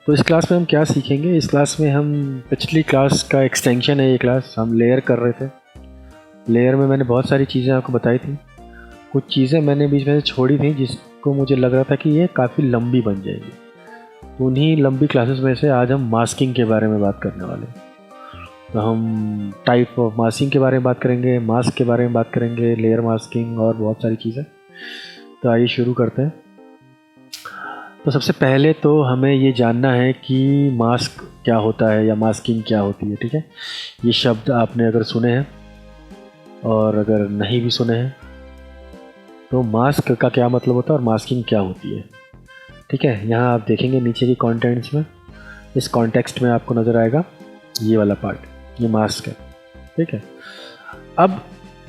तो इस क्लास में हम क्या सीखेंगे? इस क्लास में हम पिछली क्लास का एक्सटेंशन है ये क्लास। हम लेयर कर रहे थे। लेयर में मैंने बहुत सारी चीज़ें आपको बताई थी। कुछ चीज़ें मैंने बीच में से छोड़ी थी जिसको मुझे लग रहा था कि ये काफ़ी लंबी बन जाएगी। तो उन्हीं लंबी क्लासेस में से आज हम मास्किंग के बारे में बात करने वाले हैं। तो हम टाइप ऑफ मास्किंग के बारे में बात करेंगे, मास्क के बारे में बात करेंगे, लेयर मास्किंग और बहुत सारी चीज़ें। तो आइए शुरू करते हैं। तो सबसे पहले तो हमें ये जानना है कि मास्क क्या होता है या मास्किंग क्या होती है। ठीक है, ये शब्द आपने अगर सुने हैं और अगर नहीं भी सुने हैं तो मास्क का क्या मतलब होता है और मास्किंग क्या होती है। ठीक है, यहाँ आप देखेंगे नीचे की कंटेंट्स में, इस कॉन्टेक्स्ट में आपको नज़र आएगा ये वाला पार्ट, ये मास्क है। ठीक है, अब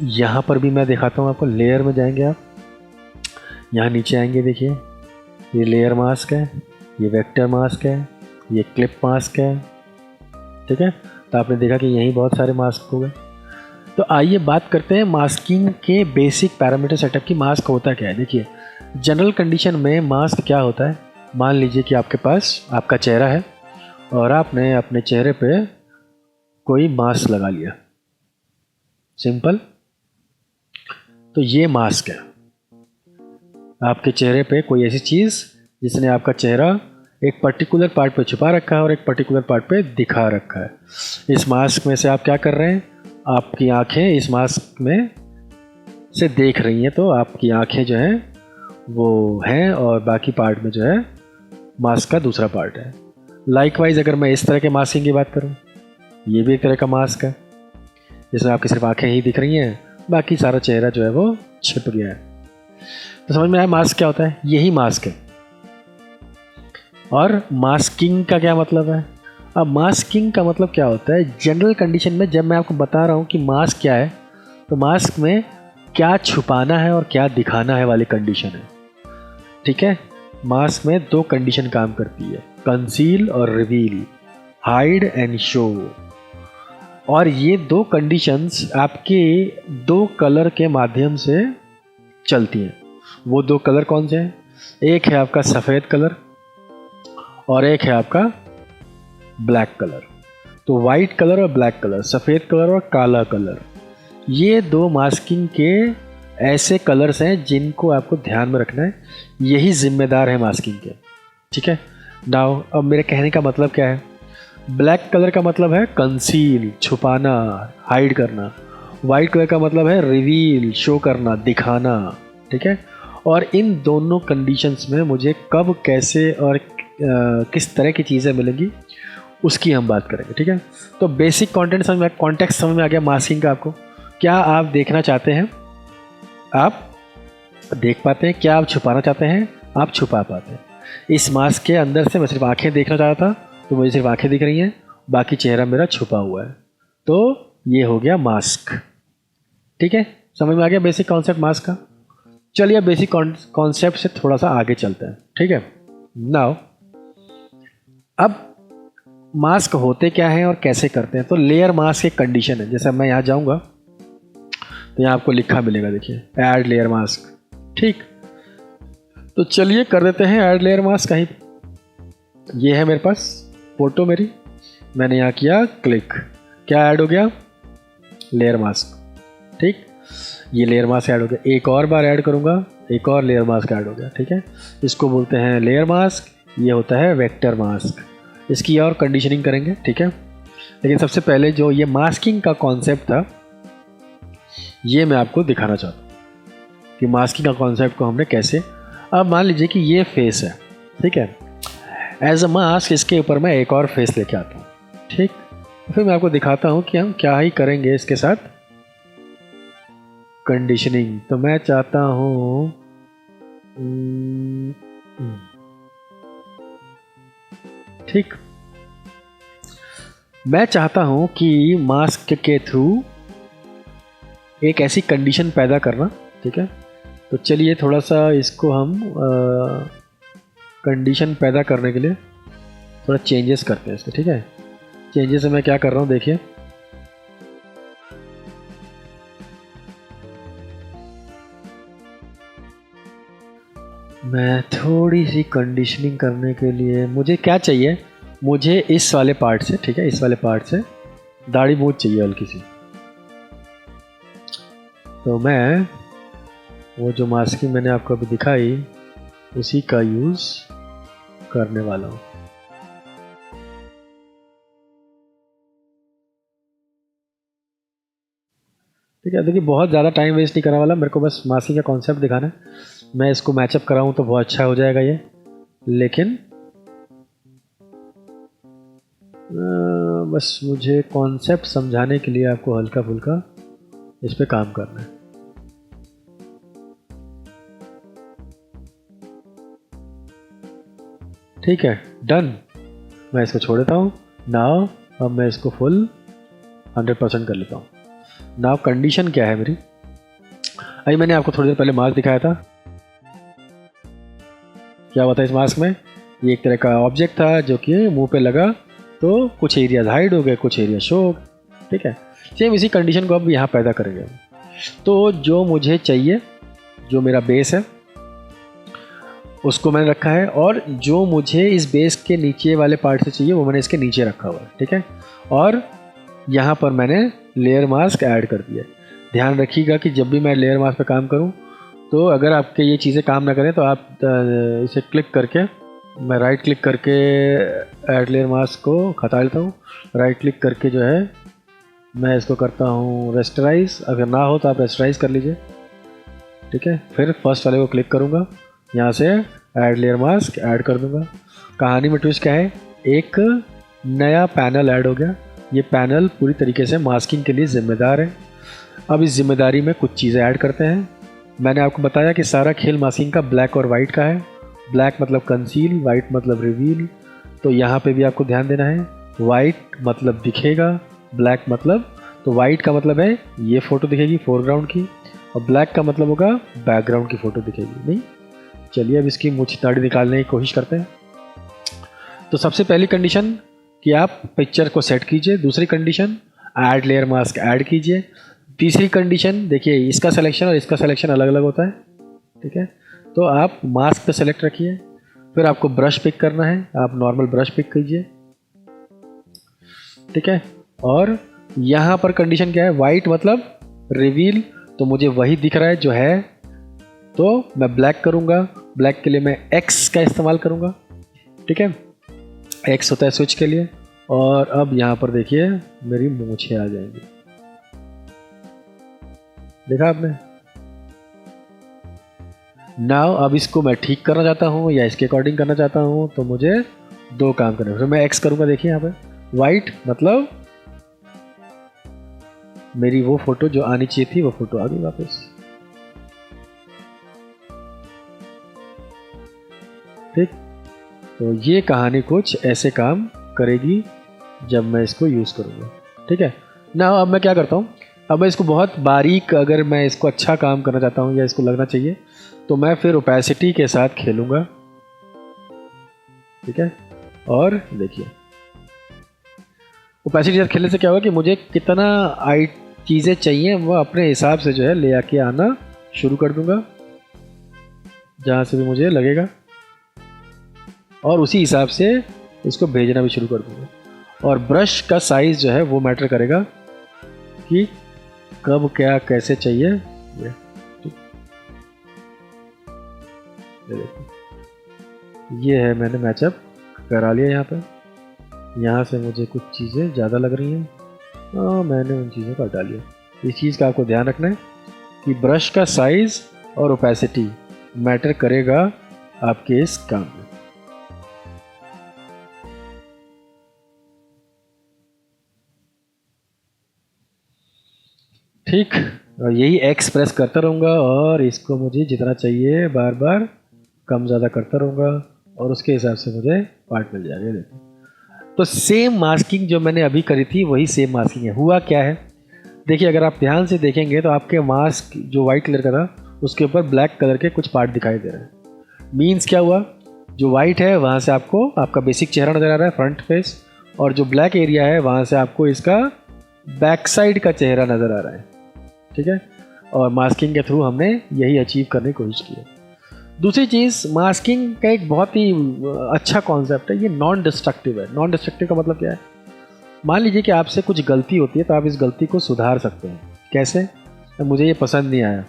यहाँ पर भी मैं दिखाता हूँ आपको। लेयर में जाएंगे आप, यहाँ नीचे आएंगे, देखिए ये लेयर मास्क है, ये वेक्टर मास्क है, ये क्लिप मास्क है। ठीक है, तो आपने देखा कि यहीं बहुत सारे मास्क हो गए। तो आइए बात करते हैं मास्किंग के बेसिक पैरामीटर सेटअप की। मास्क होता क्या है? देखिए, जनरल कंडीशन में मास्क क्या होता है। मान लीजिए कि आपके पास आपका चेहरा है और आपने अपने चेहरे पे कोई मास्क लगा लिया, सिंपल। तो ये मास्क है। आपके चेहरे पे कोई ऐसी चीज़ जिसने आपका चेहरा एक पर्टिकुलर पार्ट पे छुपा रखा है और एक पर्टिकुलर पार्ट पे दिखा रखा है। इस मास्क में से आप क्या कर रहे हैं? आपकी आंखें इस मास्क में से देख रही हैं, तो आपकी आंखें जो हैं वो हैं और बाकी पार्ट में जो है मास्क का दूसरा पार्ट है। लाइकवाइज अगर मैं इस तरह के मास्किंग की बात करूँ, ये भी एक तरह का मास्क है जिसमें आपकी सिर्फ आंखें ही दिख रही हैं, बाकी सारा चेहरा जो है वो छिप गया है। तो समझ में आया मास्क क्या होता है? यही मास्क है। और मास्किंग का क्या मतलब है? अब मास्किंग का मतलब क्या होता है जनरल कंडीशन में, जब मैं आपको बता रहा हूँ कि मास्क क्या है, तो मास्क में क्या छुपाना है और क्या दिखाना है वाली कंडीशन है। ठीक है, मास्क में दो कंडीशन काम करती है, कंसील और रिवील, हाइड एंड शो। और ये दो कंडीशंस आपके दो कलर के माध्यम से चलती हैं। वो दो कलर कौन से हैं? एक है आपका सफ़ेद कलर और एक है आपका ब्लैक कलर। तो वाइट कलर और ब्लैक कलर, सफ़ेद कलर और काला कलर, ये दो मास्किंग के ऐसे कलर्स हैं जिनको आपको ध्यान में रखना है। यही जिम्मेदार है मास्किंग के। ठीक है, नाउ अब मेरे कहने का मतलब क्या है? ब्लैक कलर का मतलब है कंसील, छुपाना, हाइड करना। वाइट कलर का मतलब है रिवील, शो करना, दिखाना। ठीक है, और इन दोनों कंडीशंस में मुझे कब, कैसे और किस तरह की चीज़ें मिलेंगी उसकी हम बात करेंगे। ठीक है, तो बेसिक कंटेंट समझ में, कॉन्टेक्स्ट समझ में आ गया मास्किंग का आपको। क्या आप देखना चाहते हैं आप देख पाते हैं, क्या आप छुपाना चाहते हैं आप छुपा पाते हैं। इस मास्क के अंदर से मैं सिर्फ आंखें देखना चाह रहा था तो मुझे सिर्फ आंखें दिख रही हैं, बाकी चेहरा मेरा छुपा हुआ है। तो ये हो गया मास्क। ठीक है, समझ में आ गया बेसिक कॉन्सेप्ट मास्क का। चलिए अब बेसिक कॉन्सेप्ट से थोड़ा सा आगे चलते हैं। ठीक है, नाउ अब मास्क होते क्या हैं और कैसे करते हैं। तो लेयर मास्क एक कंडीशन है। जैसे मैं यहाँ जाऊँगा तो यहाँ आपको लिखा मिलेगा, देखिए ऐड लेयर मास्क। ठीक, तो चलिए कर देते हैं ऐड लेयर मास्क कहीं। ये है मेरे पास फोटो मेरी, मैंने यहाँ किया क्लिक, क्या ऐड हो गया? Layer mask. ठीक, ये लेयर मास्क ऐड हो गया। एक और बार ऐड करूँगा, एक और लेयर मास्क ऐड हो गया। ठीक है, इसको बोलते हैं लेयर मास्क, ये होता है वेक्टर मास्क। इसकी और कंडीशनिंग करेंगे। ठीक है, लेकिन सबसे पहले जो ये मास्किंग का कॉन्सेप्ट था ये मैं आपको दिखाना चाहता हूँ कि मास्किंग का कॉन्सेप्ट को हमने कैसे। अब मान लीजिए कि ये फेस है, ठीक है, एज अ मास्क इसके ऊपर मैं एक और फेस लेके आता हूँ। ठीक, फिर मैं आपको दिखाता हूँ कि हम क्या ही करेंगे इसके साथ कंडीशनिंग। तो मैं चाहता हूँ ठीक, मैं चाहता हूँ कि मास्क के थ्रू एक ऐसी कंडीशन पैदा करना। ठीक है, तो चलिए थोड़ा सा इसको हम कंडीशन पैदा करने के लिए थोड़ा चेंजेस करते हैं इसके। ठीक है, चेंजेस मैं क्या कर रहा हूँ देखिए, मैं थोड़ी सी कंडीशनिंग करने के लिए मुझे क्या चाहिए, मुझे इस वाले पार्ट से, ठीक है, इस वाले पार्ट से दाढ़ी मूंछ चाहिए हल्की सी। तो मैं वो जो मास्किंग मैंने आपको अभी दिखाई उसी का यूज़ करने वाला हूँ। ठीक है, देखिए बहुत ज़्यादा टाइम वेस्ट नहीं करने वाला, मेरे को बस मास्किंग का कॉन्सेप्ट दिखाना है। मैं इसको मैचअप कराऊँ तो बहुत अच्छा हो जाएगा ये, लेकिन बस मुझे कॉन्सेप्ट समझाने के लिए आपको हल्का फुल्का इस पे काम करना है। ठीक है, डन। मैं इसको छोड़ देता हूँ। नाउ अब मैं इसको फुल 100% कर लेता हूँ। नाउ कंडीशन क्या है मेरी, अभी मैंने आपको थोड़ी देर पहले मास्क दिखाया था। क्या हुआ था इस मास्क में, ये एक तरह का ऑब्जेक्ट था जो कि मुंह पे लगा तो कुछ एरियाज हाइड हो गए, कुछ एरिया शो हो गए। ठीक है, सेम इसी कंडीशन को अब यहाँ पैदा करेंगे। तो जो मुझे चाहिए, जो मेरा बेस है उसको मैंने रखा है, और जो मुझे इस बेस के नीचे वाले पार्ट से चाहिए वो मैंने इसके नीचे रखा हुआ है। ठीक है, और यहाँ पर मैंने लेयर मास्क ऐड कर दिया। ध्यान रखिएगा कि जब भी मैं लेयर मास्क पे काम करूँ तो अगर आपके ये चीज़ें काम ना करें तो आप इसे क्लिक करके, मैं राइट क्लिक करके ऐड लेयर मास्क को हटा लेता हूँ। राइट क्लिक करके जो है मैं इसको करता हूँ रेस्टराइज, अगर ना हो तो आप रेस्टराइज कर लीजिए। ठीक है, फिर फर्स्ट वाले को क्लिक करूँगा, यहाँ से ऐड लेयर मास्क ऐड कर दूँगा। कहानी में ट्विस्ट क्या है, एक नया पैनल ऐड हो गया। ये पैनल पूरी तरीके से मास्किंग के लिए ज़िम्मेदार है। अब इस जिम्मेदारी में कुछ चीज़ें ऐड करते हैं। मैंने आपको बताया कि सारा खेल मास्किंग का ब्लैक और वाइट का है। ब्लैक मतलब कंसील, वाइट मतलब रिवील। तो यहाँ पे भी आपको ध्यान देना है, वाइट मतलब दिखेगा, ब्लैक मतलब, तो वाइट का मतलब है ये फ़ोटो दिखेगी फोरग्राउंड की, और ब्लैक का मतलब होगा बैकग्राउंड की फ़ोटो दिखेगी। नहीं, चलिए अब इसकी मूंछ दाढ़ी निकालने की कोशिश करते हैं। तो सबसे पहली कंडीशन कि आप पिक्चर को सेट कीजिए। दूसरी condition, add layer mask add कीजिए। तीसरी कंडीशन, देखिए इसका सिलेक्शन और इसका सिलेक्शन अलग अलग होता है। ठीक है, तो आप मास्क पे सेलेक्ट रखिए, फिर आपको ब्रश पिक करना है, आप नॉर्मल ब्रश पिक कीजिए। ठीक है, और यहाँ पर कंडीशन क्या है, वाइट मतलब रिवील, तो मुझे वही दिख रहा है जो है, तो मैं ब्लैक करूँगा। ब्लैक के लिए मैं एक्स का इस्तेमाल करूँगा। ठीक है, एक्स होता है स्विच के लिए। और अब यहाँ पर देखिए मेरी मूंछें आ जाएंगी, देखा आपने। नाउ अब इसको मैं ठीक करना चाहता हूँ या इसके अकॉर्डिंग करना चाहता हूँ, तो मुझे दो काम करने हैं। फिर मैं एक्स करूँगा, देखिए यहाँ पे वाइट मतलब मेरी वो फोटो जो आनी चाहिए थी वो फोटो आ गई वापस। ठीक, तो ये कहानी कुछ ऐसे काम करेगी जब मैं इसको यूज़ करूँगा। ठीक है ना, अब मैं क्या करता हूँ, अब मैं इसको बहुत बारीक, अगर मैं इसको अच्छा काम करना चाहता हूँ या इसको लगना चाहिए तो मैं फिर ओपेसिटी के साथ खेलूँगा। ठीक है, और देखिए ओपेसिटी के साथ खेलने से क्या होगा कि मुझे कितना चीज़ें चाहिए वो अपने हिसाब से जो है ले आके आना शुरू कर दूँगा जहाँ से भी मुझे लगेगा, और उसी हिसाब से इसको भेजना भी शुरू कर दूँगा। और ब्रश का साइज़ जो है वो मैटर करेगा कि कब क्या कैसे चाहिए। ये देखो, ये है मैंने मैचअप करा लिया। यहाँ से मुझे कुछ चीज़ें ज़्यादा लग रही हैं, मैंने उन चीज़ों को हटा लिया। इस चीज़ का आपको ध्यान रखना है कि ब्रश का साइज़ और ओपेसिटी मैटर करेगा आपके इस काम में। ठीक, और यही एक्स प्रेस करता रहूँगा और इसको मुझे जितना चाहिए बार बार कम ज़्यादा करता रहूँगा और उसके हिसाब से मुझे पार्ट मिल जाएगा। देखो, तो सेम मास्किंग जो मैंने अभी करी थी वही सेम मास्किंग है। हुआ क्या है, देखिए अगर आप ध्यान से देखेंगे तो आपके मास्क जो वाइट कलर का था उसके ऊपर ब्लैक कलर के कुछ पार्ट दिखाई दे रहे हैं। मीन्स क्या हुआ, जो वाइट है वहाँ से आपको आपका बेसिक चेहरा नज़र आ रहा है, फ्रंट फेस, और जो ब्लैक एरिया है वहाँ से आपको इसका बैक साइड का चेहरा नज़र आ रहा है। ठीक है, और मास्किंग के थ्रू हमने यही अचीव करने की कोशिश की है। दूसरी चीज़, मास्किंग का एक बहुत ही अच्छा कॉन्सेप्ट है, ये नॉन डिस्ट्रक्टिव है। नॉन डिस्ट्रक्टिव का मतलब क्या है? मान लीजिए कि आपसे कुछ गलती होती है तो आप इस गलती को सुधार सकते हैं। कैसे? मुझे ये पसंद नहीं आया,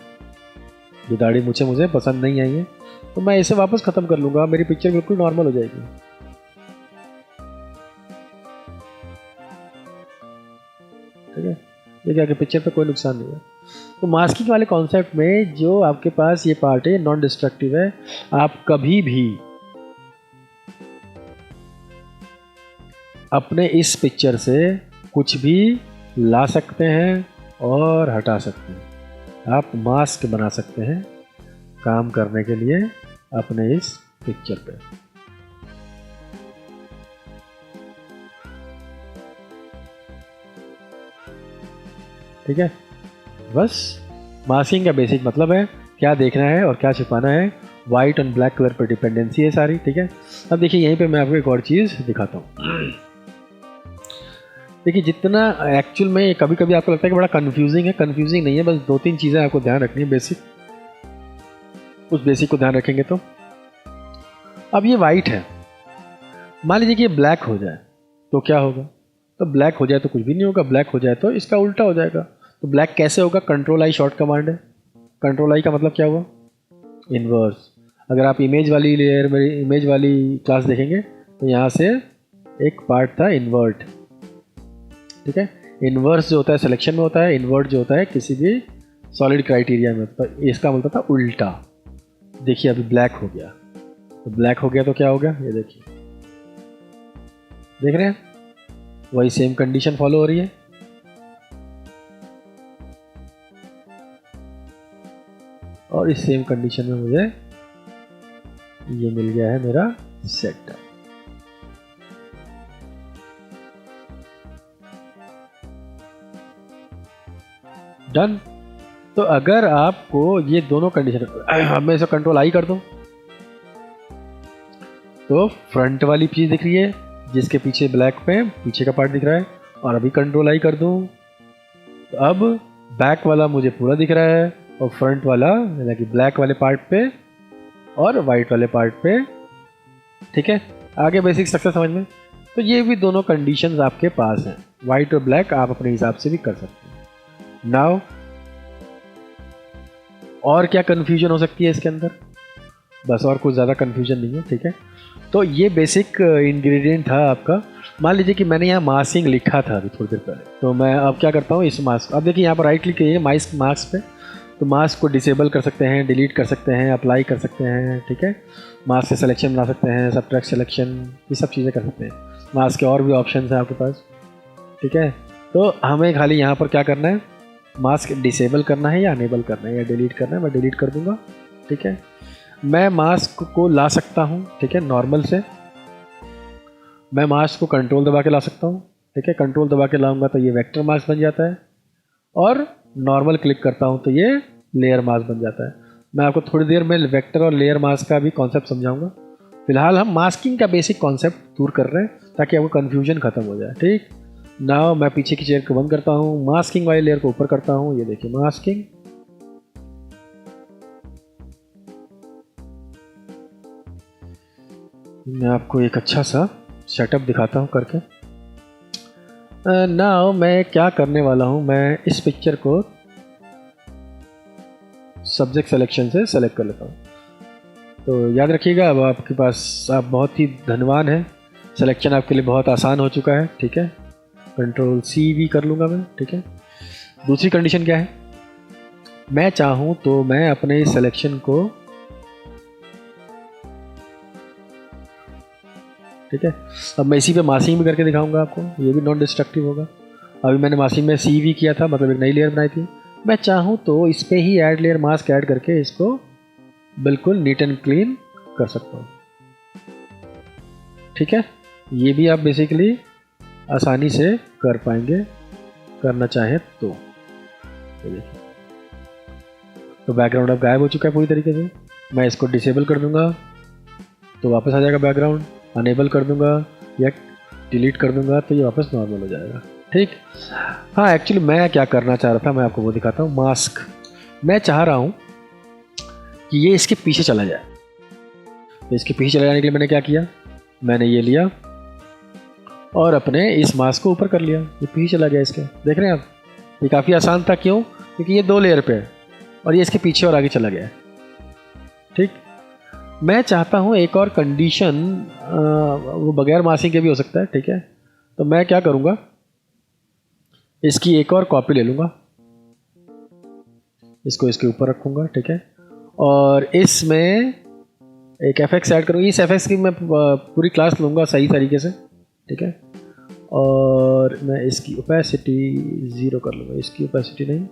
ये दाढ़ी मुझे पसंद नहीं आई है, तो मैं इसे वापस ख़त्म कर लूँगा, मेरी पिक्चर बिल्कुल नॉर्मल हो जाएगी। ठीक है, ये क्या कि पिक्चर पे कोई नुकसान नहीं है। तो मास्किंग वाले कॉन्सेप्ट में जो आपके पास ये पार्ट है नॉन डिस्ट्रक्टिव है। आप कभी भी अपने इस पिक्चर से कुछ भी ला सकते हैं और हटा सकते हैं। आप मास्क बना सकते हैं काम करने के लिए अपने इस पिक्चर पे। ठीक है, बस मास्किंग का बेसिक मतलब है क्या देखना है और क्या छिपाना है। वाइट और ब्लैक कलर पर डिपेंडेंसी है सारी। ठीक है, अब देखिए यहीं पे मैं आपको एक और चीज़ दिखाता हूँ। देखिए जितना एक्चुअल में कभी कभी आपको लगता है कि बड़ा कंफ्यूजिंग है, कंफ्यूजिंग नहीं है, बस 2-3 चीज़ें आपको ध्यान रखनी है बेसिक। उस बेसिक को ध्यान रखेंगे तो अब ये वाइट है, मान लीजिए कि ये ब्लैक हो जाए तो क्या होगा? तो ब्लैक हो जाए तो कुछ भी नहीं होगा, ब्लैक हो जाए तो इसका उल्टा हो जाएगा। तो ब्लैक कैसे होगा? कंट्रोल आई शॉर्ट कमांड है। कंट्रोल आई का मतलब क्या हुआ? इन्वर्स। अगर आप इमेज वाली लेयर में इमेज वाली क्लास देखेंगे तो यहाँ से एक पार्ट था इन्वर्ट। ठीक है, इन्वर्स जो होता है सिलेक्शन में होता है, इन्वर्ट जो होता है किसी भी सॉलिड क्राइटेरिया में। तो इसका मतलब था उल्टा। देखिए अभी ब्लैक हो गया, तो ब्लैक हो गया तो क्या हो गया? ये देखिए, देख रहे हैं, वही सेम कंडीशन फॉलो हो रही है। और इस सेम कंडीशन में मुझे ये मिल गया है मेरा सेट। डन। तो अगर आपको ये दोनों कंडीशन, अब मैं इसे कंट्रोल आई कर दूं तो फ्रंट वाली चीज दिख रही है जिसके पीछे ब्लैक पे पीछे का पार्ट दिख रहा है, और अभी कंट्रोल आई कर दूं तो अब बैक वाला मुझे पूरा दिख रहा है और फ्रंट वाला यानी कि ब्लैक वाले पार्ट पे और वाइट वाले पार्ट पे। ठीक है, आगे बेसिक स्ट्रक्चर समझ में। तो ये भी दोनों कंडीशंस आपके पास हैं, वाइट और ब्लैक आप अपने हिसाब से भी कर सकते हैं। नाउ और क्या कन्फ्यूजन हो सकती है इसके अंदर? बस, और कुछ ज़्यादा कन्फ्यूजन नहीं है। ठीक है, तो ये बेसिक इंग्रेडिएंट था आपका। मान लीजिए कि मैंने यहाँ मास्किंग लिखा था अभी थोड़ी देर पहले, तो मैं अब क्या करता हूँ, इस मास्क, अब देखिए यहाँ पर राइट क्लिक कीजिए मास्क पे, तो मास्क को डिसेबल कर सकते हैं, डिलीट कर सकते हैं, अप्लाई कर सकते हैं। ठीक है, मास्क से सिलेक्शन बना सकते हैं, सबट्रैक्ट सिलेक्शन, ये सब चीज़ें कर सकते हैं। मास्क के और भी ऑप्शन हैं आपके पास। ठीक है, तो हमें खाली यहाँ पर क्या करना है, मास्क डिसेबल करना है या अनेबल करना है या डिलीट करना है। मैं डिलीट कर दूंगा। ठीक है, मैं मास्क को ला सकता हूँ। ठीक है, नॉर्मल से मैं मास्क को कंट्रोल दबा के ला सकता हूँ। ठीक है, कंट्रोल दबा के लाऊंगा तो ये वेक्टर मास्क बन जाता है, और नॉर्मल क्लिक करता हूँ तो ये लेयर मास्क बन जाता है। मैं आपको थोड़ी देर में वेक्टर और लेयर मास्क का भी कॉन्सेप्ट समझाऊंगा। फिलहाल हम मास्किंग का बेसिक कॉन्सेप्ट दूर कर रहे हैं ताकि आपको कन्फ्यूजन खत्म हो जाए। ठीक, नाउ मैं पीछे की चेयर को बंद करता हूँ, मास्किंग वाली लेयर को ऊपर करता हूँ। ये देखिए मास्किंग, मैं आपको एक अच्छा सा सेटअप दिखाता हूँ करके। नाउ मैं क्या करने वाला हूँ, मैं इस पिक्चर को सब्जेक्ट सिलेक्शन से सेलेक्ट कर लेता हूँ। तो याद रखिएगा, अब आपके पास, आप बहुत ही धनवान हैं, सिलेक्शन आपके लिए बहुत आसान हो चुका है। ठीक है, कंट्रोल सी भी कर लूँगा मैं। ठीक है, दूसरी कंडीशन क्या है, मैं चाहूँ तो मैं अपने इस सिलेक्शन को, ठीक है, अब मैं इसी पे मास्किंग भी करके दिखाऊंगा आपको, ये भी नॉन डिस्ट्रक्टिव होगा। अभी मैंने मास्किंग में सी भी किया था, मतलब एक नई लेयर बनाई थी। मैं चाहूँ तो इस पर ही ऐड लेयर मास्क ऐड करके इसको बिल्कुल नीट एंड क्लीन कर सकता हूँ। ठीक है, ये भी आप बेसिकली आसानी से कर पाएंगे, करना चाहें तो। देखिए, तो बैकग्राउंड अब गायब हो चुका है पूरी तरीके से। मैं इसको डिसेबल कर दूंगा तो वापस आ जाएगा बैकग्राउंड, अनेबल कर दूंगा या डिलीट कर दूंगा तो ये वापस नॉर्मल हो जाएगा। ठीक, हाँ एक्चुअली मैं क्या करना चाह रहा था, मैं आपको वो दिखाता हूँ। मास्क, मैं चाह रहा हूँ कि ये इसके पीछे चला जाए। तो इसके पीछे लगाने के लिए मैंने क्या किया, मैंने ये लिया और अपने इस मास्क को ऊपर कर लिया, ये पीछे चला गया इसके। देख रहे हैं आप, ये काफ़ी आसान था। क्यों? क्योंकि ये 2 लेयर पे है और ये इसके पीछे और आगे चला गया है। ठीक, मैं चाहता हूँ एक और कंडीशन, वो बगैर मास्किंग के भी हो सकता है। ठीक है, तो मैं क्या करूँगा, इसकी एक और कॉपी ले लूँगा, इसको इसके ऊपर रखूँगा। ठीक है, और इसमें एक एफएक्स ऐड करूँगा। इस एफएक्स की मैं पूरी क्लास लूँगा सही तरीके से। ठीक है, और मैं इसकी ओपेसिटी 0 कर लूँगा, इसकी ओपेसिटी नहीं,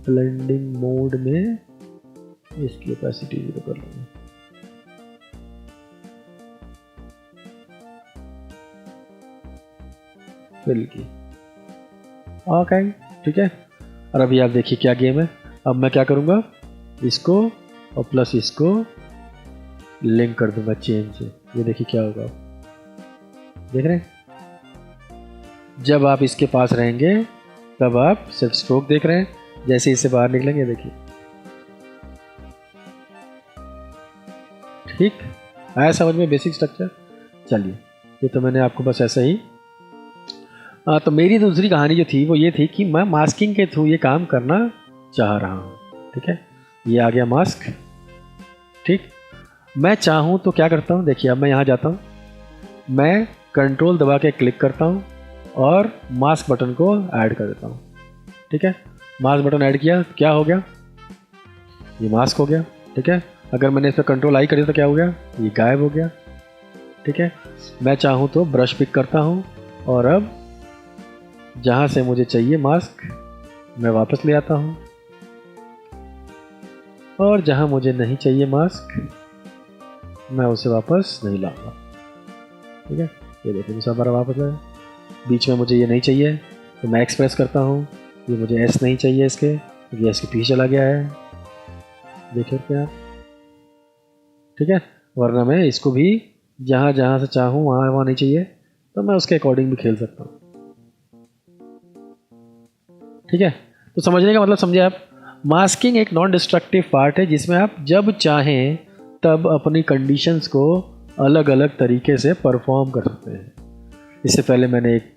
ब्लेंडिंग मोड में इसकी ओपेसिटी 0 कर लूँगा। फिल की ओके। ठीक है, और अभी आप देखिए क्या गेम है। अब मैं क्या करूँगा, इसको और प्लस इसको लिंक कर दूंगा चेन से। ये देखिए क्या होगा, देख रहे हैं? जब आप इसके पास रहेंगे तब आप सिर्फ स्ट्रोक देख रहे हैं, जैसे इससे बाहर निकलेंगे देखिए। ठीक आया समझ में बेसिक स्ट्रक्चर? चलिए, ये तो मैंने आपको बस ऐसा ही। तो मेरी दूसरी कहानी जो थी वो ये थी कि मैं मास्किंग के थ्रू ये काम करना चाह रहा हूँ। ठीक है, ये आ गया मास्क। ठीक, मैं चाहूँ तो क्या करता हूँ, देखिए अब मैं यहाँ जाता हूँ, मैं कंट्रोल दबा के क्लिक करता हूँ और मास्क बटन को ऐड कर देता हूँ। ठीक है, मास्क बटन ऐड किया, क्या हो गया, ये मास्क हो गया। ठीक है, अगर मैंने इस पर कंट्रोल आई कर दिया तो क्या हो गया, ये गायब हो गया। ठीक है, मैं चाहूँ तो ब्रश पिक करता हूँ और अब जहाँ से मुझे चाहिए मास्क मैं वापस ले आता हूँ, और जहाँ मुझे नहीं चाहिए मास्क मैं उसे वापस नहीं लाऊंगा। ठीक है, ये देखो दूसरा बार वापस है। बीच में मुझे ये नहीं चाहिए तो मैं एक्सप्रेस करता हूँ, ये मुझे एस नहीं चाहिए इसके, ये एस के पीछे चला गया है, देखिए क्या। ठीक है, वरना मैं इसको भी जहाँ जहाँ से चाहूँ वहाँ नहीं चाहिए तो मैं उसके अकॉर्डिंग भी खेल सकता हूँ। ठीक है, तो समझने का मतलब समझे आप, मास्किंग एक नॉन डिस्ट्रक्टिव पार्ट है जिसमें आप जब चाहें तब अपनी कंडीशंस को अलग अलग तरीके से परफॉर्म कर सकते हैं। इससे पहले मैंने एक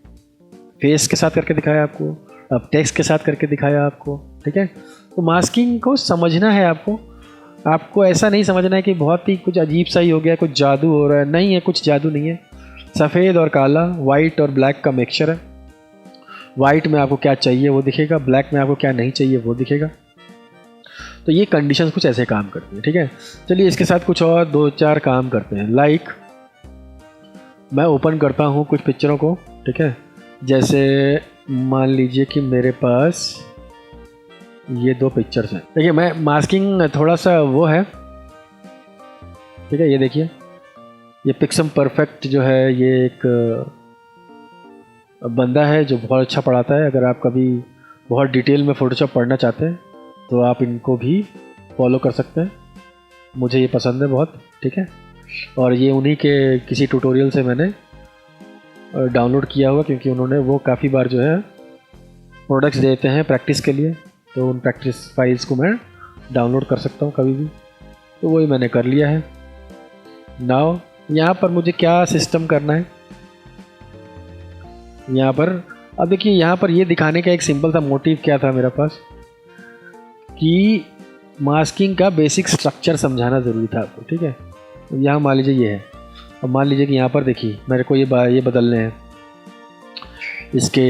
फेस के साथ करके दिखाया आपको, अब टेक्स्ट के साथ करके दिखाया आपको। ठीक है, तो मास्किंग को समझना है आपको ऐसा नहीं समझना है कि बहुत ही कुछ अजीब सा ही हो गया, कुछ जादू हो रहा है। नहीं है, कुछ जादू नहीं है। सफ़ेद और काला, वाइट और ब्लैक का मिक्सचर है। वाइट में आपको क्या चाहिए वो दिखेगा, ब्लैक में आपको क्या नहीं चाहिए वो दिखेगा। तो ये कंडीशंस कुछ ऐसे काम करती हैं। ठीक है, चलिए इसके साथ कुछ और 2-4 काम करते हैं। लाइक मैं ओपन करता हूँ कुछ पिक्चरों को। ठीक है, जैसे मान लीजिए कि मेरे पास ये 2 पिक्चर्स हैं। देखिए मैं मास्किंग थोड़ा सा वो है। ठीक है, ये देखिए, ये पिक्सम परफेक्ट जो है ये एक बंदा है जो बहुत अच्छा पढ़ाता है। अगर आप कभी बहुत डिटेल में फ़ोटोशॉप पढ़ना चाहते हैं तो आप इनको भी फॉलो कर सकते हैं, मुझे ये पसंद है बहुत। ठीक है, और ये उन्हीं के किसी ट्यूटोरियल से मैंने डाउनलोड किया हुआ, क्योंकि उन्होंने वो काफ़ी बार जो है प्रोडक्ट्स देते हैं प्रैक्टिस के लिए, तो उन प्रैक्टिस फाइल्स को मैं डाउनलोड कर सकता हूँ कभी भी। तो वही मैंने कर लिया है। नाउ यहाँ पर मुझे क्या सिस्टम करना है, यहाँ पर अब देखिए, यहाँ पर ये दिखाने का एक सिंपल सा मोटिव क्या था मेरे पास कि मास्किंग का बेसिक स्ट्रक्चर समझाना ज़रूरी था आपको। ठीक है, तो यहाँ मान लीजिए ये है, और मान लीजिए कि यहाँ पर देखिए मेरे को ये बदलने हैं, इसके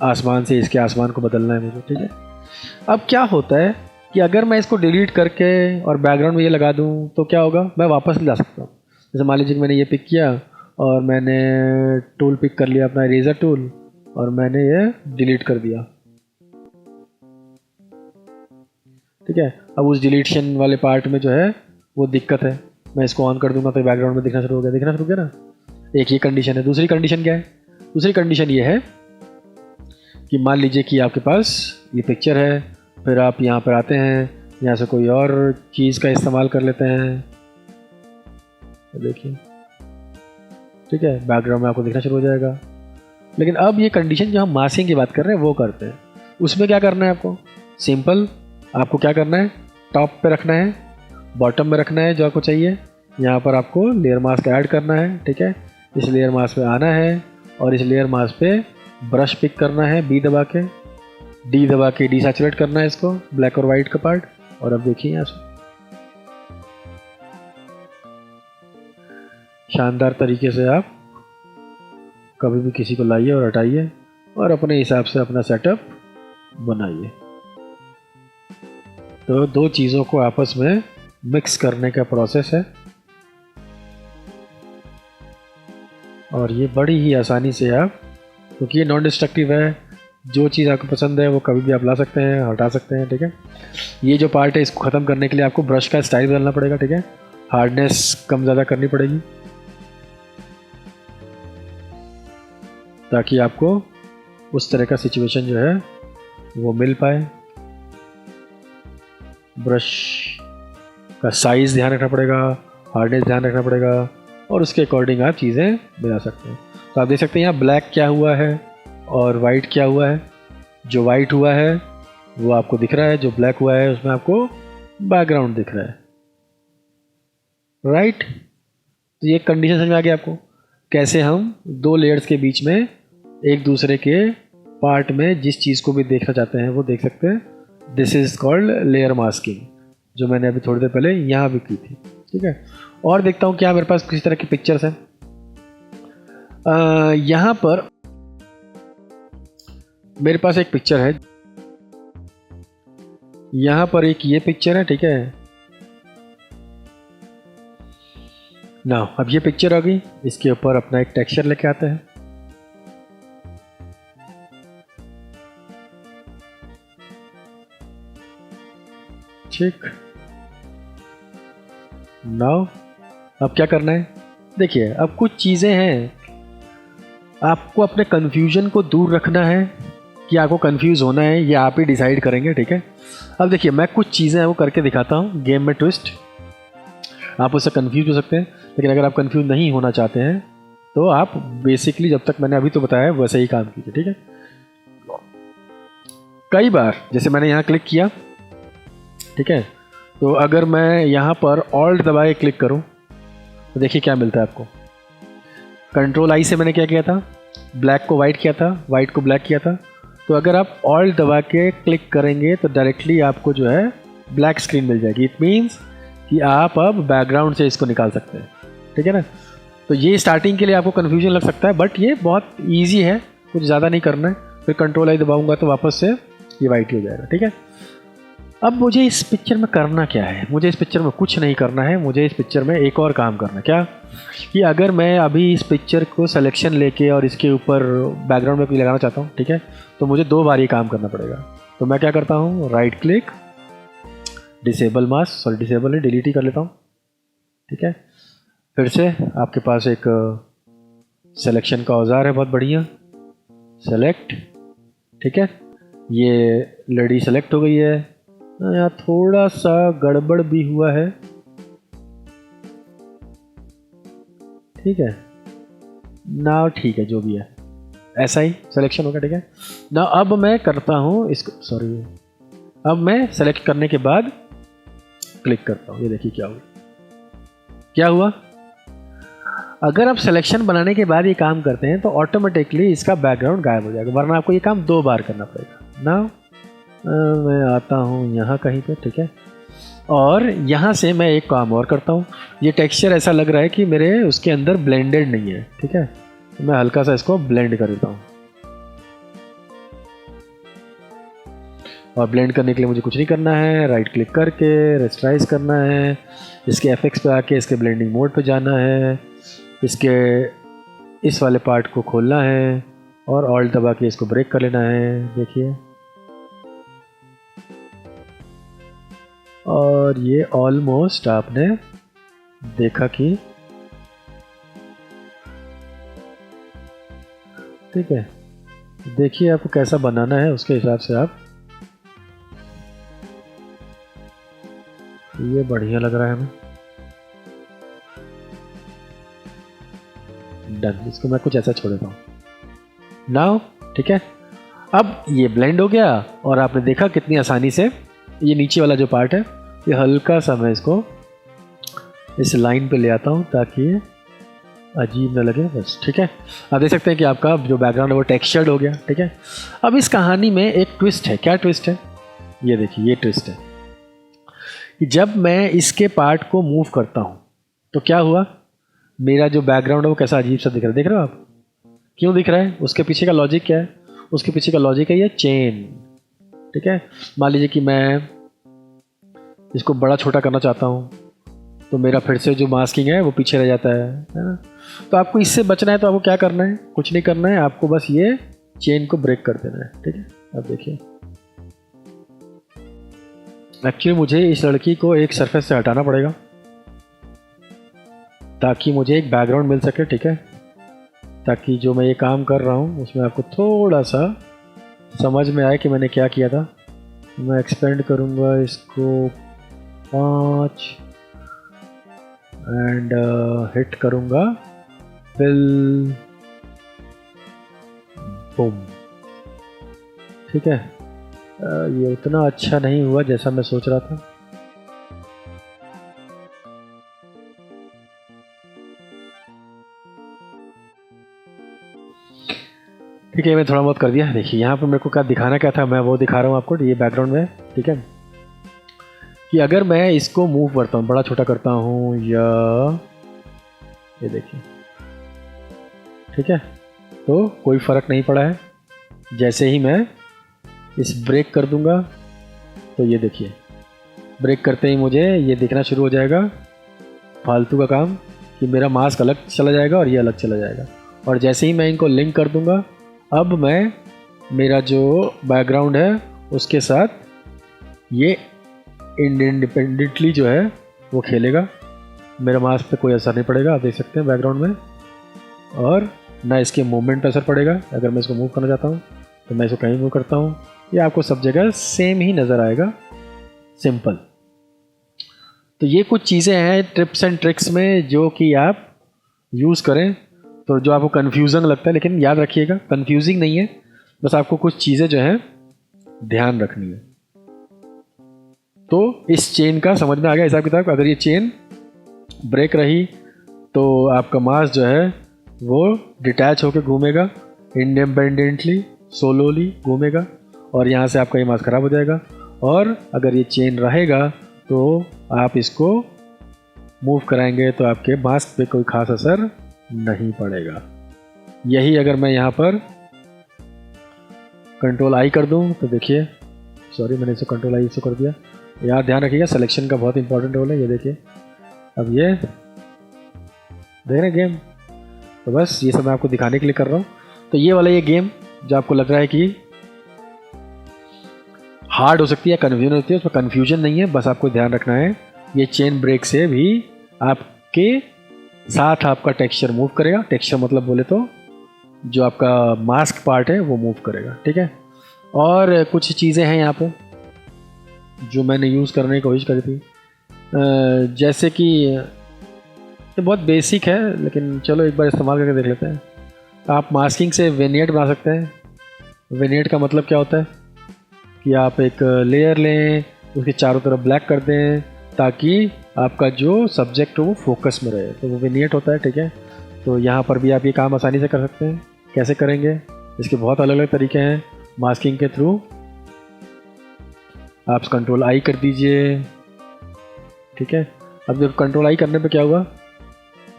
आसमान से इसके आसमान को बदलना है मुझे। ठीक है, अब क्या होता है कि अगर मैं इसको डिलीट करके और बैकग्राउंड में ये लगा दूँ तो क्या होगा, मैं वापस ला सकता हूँ। जैसे मान लीजिए कि मैंने ये पिक किया और मैंने टूल पिक कर लिया अपना इरेजर टूल और मैंने ये डिलीट कर दिया। ठीक है, अब उस डिलीशन वाले पार्ट में जो है वो दिक्कत है। मैं इसको ऑन कर दूंगा तो बैकग्राउंड में दिखना शुरू हो गया ना। एक ये कंडीशन है। दूसरी कंडीशन क्या है, दूसरी कंडीशन ये है कि मान लीजिए कि आपके पास ये पिक्चर है, फिर आप यहाँ पर आते हैं, यहाँ से कोई और चीज़ का इस्तेमाल कर लेते हैं। देखिए, ठीक है, बैकग्राउंड में आपको दिखना शुरू हो जाएगा। लेकिन अब ये कंडीशन जो हम मास्किंग की बात कर रहे हैं वो करते हैं, उसमें क्या करना है आपको, सिंपल आपको क्या करना है, टॉप पे रखना है, बॉटम में रखना है जो आपको चाहिए। यहाँ पर आपको लेयर मास्क ऐड करना है, ठीक है। इस लेयर मास्क पे आना है और इस लेयर मास्क पे ब्रश पिक करना है, डी दबा के डिसैचुरेट करना है इसको, ब्लैक और वाइट का पार्ट। और अब देखिए यहाँ से शानदार तरीके से आप कभी भी किसी को लाइए और हटाइए और अपने हिसाब से अपना सेटअप बनाइए। तो दो चीज़ों को आपस में मिक्स करने का प्रोसेस है और ये बड़ी ही आसानी से आप, क्योंकि ये नॉन डिस्ट्रक्टिव है, जो चीज़ आपको पसंद है वो कभी भी आप ला सकते हैं, हटा सकते हैं, ठीक है। ये जो पार्ट है इसको ख़त्म करने के लिए आपको ब्रश का स्टाइल बदलना पड़ेगा, ठीक है। हार्डनेस कम ज़्यादा करनी पड़ेगी ताकि आपको उस तरह का सिचुएशन जो है वो मिल पाए। ब्रश का साइज़ ध्यान रखना पड़ेगा, हार्डनेस ध्यान रखना पड़ेगा और उसके अकॉर्डिंग आप चीज़ें मिला सकते हैं। तो आप देख सकते हैं यहाँ ब्लैक क्या हुआ है और वाइट क्या हुआ है। जो वाइट हुआ है वो आपको दिख रहा है, जो ब्लैक हुआ है उसमें आपको बैकग्राउंड दिख रहा है, राइट। तो ये कंडीशन समझ में आ गई आपको, कैसे हम दो लेयर्स के बीच में एक दूसरे के पार्ट में जिस चीज़ को भी देखना चाहते हैं वो देख सकते हैं। This is called layer masking, जो मैंने अभी थोड़ी देर पहले यहाँ भी की थी, ठीक है। और देखता हूँ क्या मेरे पास किसी तरह की पिक्चर्स हैं। यहाँ पर मेरे पास एक पिक्चर है, यहाँ पर एक ये पिक्चर है, ठीक है ना। अब ये पिक्चर आ गई, इसके ऊपर अपना एक टेक्सचर लेके आते हैं। ठीक, नाउ अब क्या करना है, देखिए अब कुछ चीज़ें हैं, आपको अपने कन्फ्यूजन को दूर रखना है कि आपको कंफ्यूज होना है, ये आप ही डिसाइड करेंगे, ठीक है। अब देखिए मैं कुछ चीज़ें हैं वो करके दिखाता हूँ गेम में ट्विस्ट, आप उससे कंफ्यूज हो सकते हैं, लेकिन अगर आप कंफ्यूज नहीं होना चाहते हैं तो आप बेसिकली जब तक मैंने अभी तो बताया वैसे ही काम कीजिए, ठीक है। कई बार जैसे मैंने यहाँ क्लिक किया, ठीक है, तो अगर मैं यहाँ पर ऑल्ट दबाए क्लिक करूँ तो देखिए क्या मिलता है आपको। कंट्रोल आई से मैंने क्या किया था, ब्लैक को वाइट किया था, वाइट को ब्लैक किया था। तो अगर आप ऑल्ट दबा के क्लिक करेंगे तो डायरेक्टली आपको जो है ब्लैक स्क्रीन मिल जाएगी। इट मीन्स कि आप अब बैकग्राउंड से इसको निकाल सकते हैं, ठीक है ना। तो ये स्टार्टिंग के लिए आपको कन्फ्यूजन लग सकता है, बट ये बहुत ईजी है, कुछ ज़्यादा नहीं करना है। फिर कंट्रोल आई दबाऊंगा तो वापस से ये वाइट ही हो जाएगा, ठीक है। अब मुझे इस पिक्चर में करना क्या है, मुझे इस पिक्चर में कुछ नहीं करना है, मुझे इस पिक्चर में एक और काम करना है। क्या कि अगर मैं अभी इस पिक्चर को सिलेक्शन लेके और इसके ऊपर बैकग्राउंड में कोई लगाना चाहता हूँ, ठीक है, तो मुझे दो बार ये काम करना पड़ेगा। तो मैं क्या करता हूँ, right click, disable mask, sorry disable है, डिलीट ही कर लेता हूँ, ठीक है। फिर से आपके पास एक सिलेक्शन का औजार है बहुत बढ़िया, सेलेक्ट, ठीक है। ये लड़ी सेलेक्ट हो गई है, यहाँ थोड़ा सा गड़बड़ भी हुआ है, ठीक है ना, ठीक है जो भी है ऐसा ही सिलेक्शन होगा, ठीक है ना। अब मैं करता हूँ इसको, सॉरी, अब मैं सेलेक्ट करने के बाद क्लिक करता हूँ, ये देखिए क्या हुआ, क्या हुआ। अगर आप सिलेक्शन बनाने के बाद ये काम करते हैं तो ऑटोमेटिकली इसका बैकग्राउंड गायब हो जाएगा, वरना आपको ये काम दो बार करना पड़ेगा ना। मैं आता हूँ यहाँ कहीं पे, ठीक है, और यहाँ से मैं एक काम और करता हूँ। ये टेक्सचर ऐसा लग रहा है कि मेरे उसके अंदर ब्लेंडेड नहीं है, ठीक है, तो मैं हल्का सा इसको ब्लेंड कर देता हूँ। और ब्लेंड करने के लिए मुझे कुछ नहीं करना है, राइट क्लिक करके रेस्टराइज करना है, इसके एफेक्ट्स पे आके इसके ब्लेंडिंग मोड पे जाना है, इसके इस वाले पार्ट को खोलना है और ऑल्ट दबा के इसको ब्रेक कर लेना है, देखिए। और ये ऑलमोस्ट आपने देखा कि ठीक है, देखिए आपको कैसा बनाना है उसके हिसाब से आप, ये बढ़िया लग रहा है हमें, डन। इसको मैं कुछ ऐसा छोड़ देता हूँ नाउ, ठीक है। अब ये ब्लेंड हो गया और आपने देखा कितनी आसानी से ये नीचे वाला जो पार्ट है ये हल्का सा मैं इसको इस लाइन पे ले आता हूँ ताकि ये अजीब ना लगे, बस। ठीक है, आप देख सकते हैं कि आपका जो बैकग्राउंड है वो टेक्सचर्ड हो गया। ठीक है, अब इस कहानी में एक ट्विस्ट है। क्या ट्विस्ट है? ये देखिए, ये ट्विस्ट है कि जब मैं इसके पार्ट को मूव करता हूँ तो क्या हुआ, मेरा जो बैकग्राउंड है वो कैसा अजीब सा दिख रहा है। देख रहे हो आप? क्यों दिख रहा है? उसके पीछे का लॉजिक क्या है? उसके पीछे का लॉजिक है ये चेन। ठीक है, मान लीजिए कि मैं इसको बड़ा छोटा करना चाहता हूँ तो मेरा फिर से जो मास्किंग है वो पीछे रह जाता है ना। तो आपको इससे बचना है तो आपको क्या करना है? कुछ नहीं करना है, आपको बस ये चेन को ब्रेक कर देना है। ठीक है, अब देखिए, एक्चुअली मुझे इस लड़की को एक सरफेस से हटाना पड़ेगा ताकि मुझे एक बैकग्राउंड मिल सके। ठीक है, ताकि जो मैं ये काम कर रहा हूँ उसमें आपको थोड़ा सा समझ में आए कि मैंने क्या किया था। मैं एक्सपेंड करूँगा इसको 5 एंड हिट करूँगा फिल बूम। ठीक है, ये उतना अच्छा नहीं हुआ जैसा मैं सोच रहा था। ठीक है, मैं थोड़ा बहुत कर दिया। देखिए यहाँ पर मेरे को क्या दिखाना क्या था, मैं वो दिखा रहा हूँ आपको। ये बैकग्राउंड में, ठीक है, कि अगर मैं इसको मूव करता हूँ, बड़ा छोटा करता हूँ, या ये देखिए, ठीक है, तो कोई फ़र्क नहीं पड़ा है। जैसे ही मैं इस ब्रेक कर दूंगा तो ये देखिए, ब्रेक करते ही मुझे ये दिखना शुरू हो जाएगा फालतू का काम कि मेरा मास्क अलग चला जाएगा और ये अलग चला जाएगा। और जैसे ही मैं इनको लिंक कर दूंगा, अब मैं मेरा जो बैकग्राउंड है उसके साथ ये इंडिपेंडेंटली जो है वो खेलेगा। मेरा मास्क पे कोई असर नहीं पड़ेगा, आप देख सकते हैं बैकग्राउंड में, और ना इसके मूवमेंट पे असर पड़ेगा। अगर मैं इसको मूव करना चाहता हूँ तो मैं इसको कहीं मूव करता हूँ, ये आपको सब जगह सेम ही नज़र आएगा। सिंपल। तो ये कुछ चीज़ें हैं टिप्स एंड ट्रिक्स में जो कि आप यूज़ करें तो जो आपको कन्फ्यूज़न लगता है, लेकिन याद रखिएगा कन्फ्यूजिंग नहीं है, बस आपको कुछ चीज़ें जो हैं ध्यान रखनी है। तो इस चेन का समझ में आ गया हिसाब किताब। अगर ये चेन ब्रेक रही तो आपका मास्क जो है वो डिटैच होकर घूमेगा, इंडिपेंडेंटली सोलोली घूमेगा, और यहाँ से आपका ये मास्क ख़राब हो जाएगा। और अगर ये चेन रहेगा तो आप इसको मूव कराएंगे तो आपके मास्क पे कोई ख़ास असर नहीं पड़ेगा। यही अगर मैं यहाँ पर कंट्रोल आई कर दूँ तो देखिए, सॉरी मैंने इसे कंट्रोल आई से कर दिया। यहाँ ध्यान रखिएगा, सिलेक्शन का बहुत इंपॉर्टेंट रोल है। ये देखिए, अब ये देख रहे हैं गेम, तो बस ये सब मैं आपको दिखाने के लिए कर रहा हूँ। तो ये वाला ये गेम जो आपको लग रहा है कि हार्ड हो सकती है, कन्फ्यूजन होती है, उसमें कन्फ्यूजन नहीं है। बस आपको ध्यान रखना है ये चेन ब्रेक से भी आपके साथ आपका टेक्सचर मूव करेगा। टेक्सचर मतलब बोले तो जो आपका मास्क पार्ट है वो मूव करेगा। ठीक है, और कुछ चीज़ें हैं यहाँ पे जो मैंने यूज़ करने की कोशिश करी थी, जैसे कि ये बहुत बेसिक है लेकिन चलो एक बार इस्तेमाल करके देख लेते हैं। आप मास्किंग से विनियट बना सकते हैं। विनियट का मतलब क्या होता है कि आप एक लेयर लें, उसके चारों तरफ ब्लैक कर दें ताकि आपका जो सब्जेक्ट हो वो फोकस में रहे, तो वो विनियट होता है। ठीक है, तो यहाँ पर भी आप ये काम आसानी से कर सकते हैं। कैसे करेंगे? इसके बहुत अलग अलग तरीके हैं। मास्किंग के थ्रू आप कंट्रोल आई कर दीजिए। ठीक है, अब जब कंट्रोल आई करने पे क्या हुआ,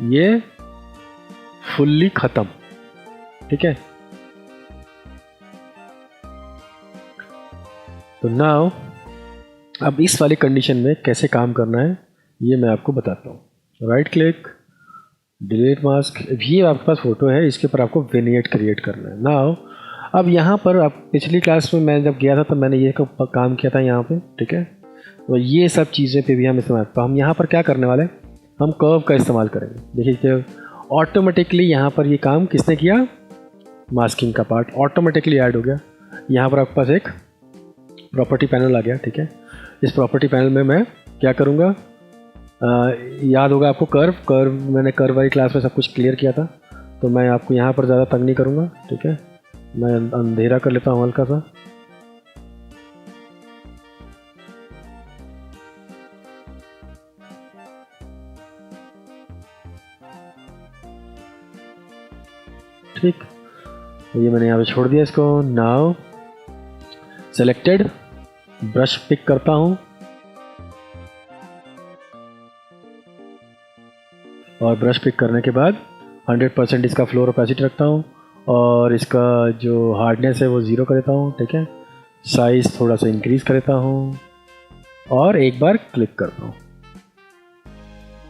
ये फुल्ली ख़त्म। ठीक है, तो नाउ अब इस वाली कंडीशन में कैसे काम करना है ये मैं आपको बताता हूँ। राइट क्लिक, डिलीट मास्क, ये आपके पास फ़ोटो है, इसके ऊपर आपको विनियट क्रिएट करना है। नाउ अब यहाँ पर आप पिछली क्लास में मैं जब गया था तो मैंने ये काम किया था यहाँ पे। ठीक है, तो ये सब चीज़ें पे भी हम इस्तेमाल, तो हम यहाँ पर क्या करने वाले, हम कर्व का इस्तेमाल करेंगे। देखिए ऑटोमेटिकली यहाँ पर ये काम किसने किया, मास्किंग का पार्ट ऑटोमेटिकली ऐड हो गया। यहाँ पर आपके पास एक प्रॉपर्टी पैनल आ गया। ठीक है, इस प्रॉपर्टी पैनल में मैं क्या करूँगा, याद होगा आपको कर्व मैंने कर्व वाली क्लास में सब कुछ क्लियर किया था, तो मैं आपको यहाँ पर ज़्यादा तंग नहीं करूँगा। ठीक है, मैं अंधेरा कर लेता हूँ हल्का सा। ठीक, ये मैंने यहाँ पे छोड़ दिया इसको। नाउ सेलेक्टेड, ब्रश पिक करता हूँ और ब्रश पिक करने के बाद 100% इसका फ्लोर ओपेसिटी रखता हूँ और इसका जो हार्डनेस है वो 0 कर देता हूँ। ठीक है, साइज़ थोड़ा सा इंक्रीज़ कर देता हूँ और एक बार क्लिक करता हूँ।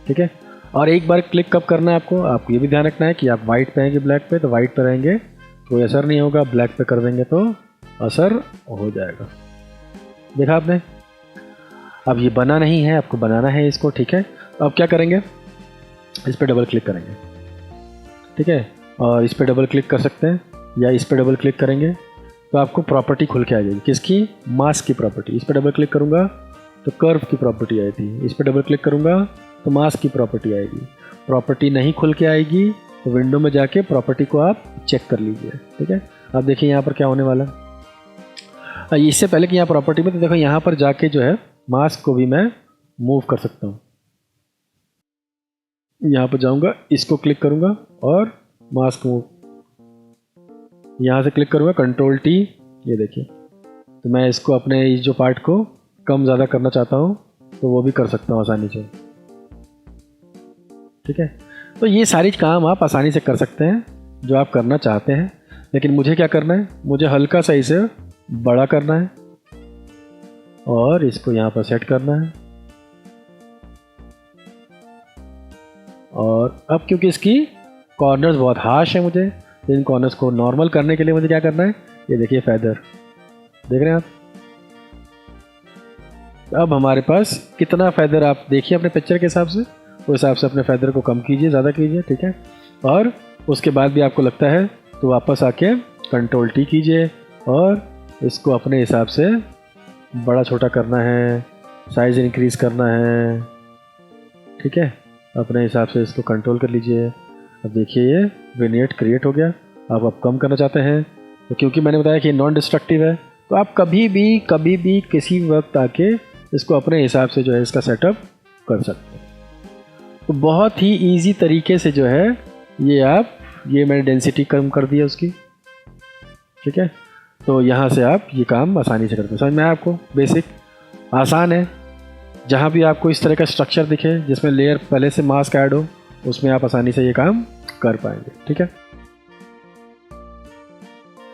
ठीक है, और एक बार क्लिक कब करना है आपको ये भी ध्यान रखना है कि आप वाइट पे आएंगे ब्लैक पे, तो वाइट पे रहेंगे कोई असर नहीं होगा, ब्लैक पे कर देंगे तो असर हो जाएगा। देखा आपने, अब ये बना नहीं है, आपको बनाना है इसको। ठीक है, तो अब क्या करेंगे, इस पर डबल क्लिक करेंगे। ठीक है, और इस पर डबल क्लिक कर सकते हैं या इस पर डबल क्लिक करेंगे तो आपको प्रॉपर्टी खुल के आ जाएगी। किसकी? मास्क की प्रॉपर्टी। इस पर डबल क्लिक करूँगा तो कर्व की प्रॉपर्टी आई थी, इस पर डबल क्लिक करूँगा तो मास्क की प्रॉपर्टी आएगी। प्रॉपर्टी नहीं खुल के आएगी तो विंडो में जाके प्रॉपर्टी को आप चेक कर लीजिए। ठीक है, अब देखिए यहाँ पर क्या होने वाला है। इससे पहले कि यहाँ प्रॉपर्टी में, तो देखो यहाँ पर जाके जो है मास्क को भी मैं मूव कर सकता हूँ। यहाँ पर जाऊँगा, इसको क्लिक करूँगा और मास्क मूव, यहाँ से क्लिक करूँगा कंट्रोल टी, ये देखिए, तो मैं इसको अपने इस जो पार्ट को कम ज़्यादा करना चाहता हूँ तो वो भी कर सकता हूँ आसानी से। ठीक है, तो ये सारी काम आप आसानी से कर सकते हैं जो आप करना चाहते हैं। लेकिन मुझे क्या करना है, मुझे हल्का सा इसे बड़ा करना है और इसको यहाँ पर सेट करना है। और अब क्योंकि इसकी कॉर्नर्स बहुत हार्श है, मुझे इन कॉर्नर्स को नॉर्मल करने के लिए मुझे क्या करना है, ये देखिए फेदर, देख रहे हैं आप। अब हमारे पास कितना फेदर आप देखिए अपने पिक्चर के हिसाब से, उस हिसाब से अपने फेदर को कम कीजिए, ज़्यादा कीजिए। ठीक है, और उसके बाद भी आपको लगता है तो वापस आके कंट्रोल टी कीजिए और इसको अपने हिसाब से बड़ा छोटा करना है, साइज़ इंक्रीज़ करना है। ठीक है, अपने हिसाब से इसको कंट्रोल कर लीजिए। अब देखिए ये विनियट क्रिएट हो गया। आप कम करना चाहते हैं तो क्योंकि मैंने बताया कि नॉन डिस्ट्रक्टिव है, तो आप कभी भी किसी वक्त आके इसको अपने हिसाब से जो है इसका सेटअप कर सकते हैं। तो बहुत ही इजी तरीके से जो है ये मैंने डेंसिटी कम कर दी है उसकी। ठीक है, तो यहाँ से आप ये काम आसानी से करते हैं। समझ में आया आपको? बेसिक आसान है। जहाँ भी आपको इस तरह का स्ट्रक्चर दिखे जिसमें लेयर पहले से मास्क ऐड हो, उसमें आप आसानी से ये काम कर पाएंगे। ठीक है,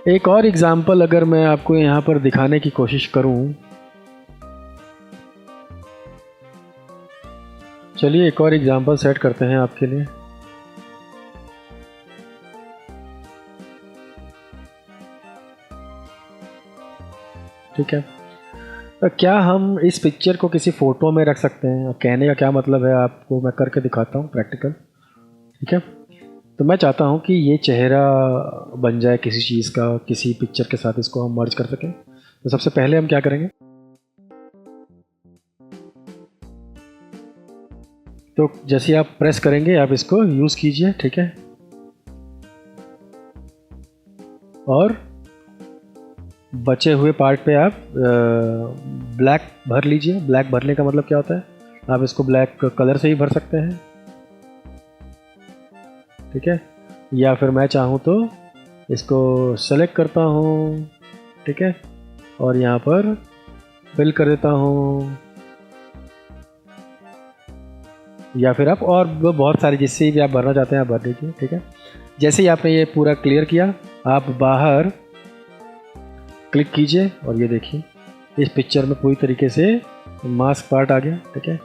एक और एग्जांपल अगर मैं आपको यहाँ पर दिखाने की कोशिश करूँ, चलिए एक और एग्जांपल सेट करते हैं आपके लिए। ठीक है, तो क्या हम इस पिक्चर को किसी फ़ोटो में रख सकते हैं? और कहने का क्या मतलब है आपको मैं करके दिखाता हूँ प्रैक्टिकल। ठीक है, तो मैं चाहता हूँ कि ये चेहरा बन जाए किसी चीज़ का, किसी पिक्चर के साथ इसको हम मर्ज कर सकें। तो सबसे पहले हम क्या करेंगे, तो जैसे आप प्रेस करेंगे आप इसको यूज़ कीजिए। ठीक है, और बचे हुए पार्ट पे आप ब्लैक भर लीजिए। ब्लैक भरने का मतलब क्या होता है, आप इसको ब्लैक कलर से ही भर सकते हैं। ठीक है, या फिर मैं चाहूँ तो इसको सेलेक्ट करता हूँ। ठीक है, और यहाँ पर फिल कर देता हूँ, या फिर आप और बहुत सारे जिससे भी आप भरना चाहते हैं आप भर दीजिए। ठीक है, जैसे ही आपने ये पूरा क्लियर किया, आप बाहर क्लिक कीजिए और ये देखिए इस पिक्चर में पूरी तरीके से मास्क पार्ट आ गया। ठीक है,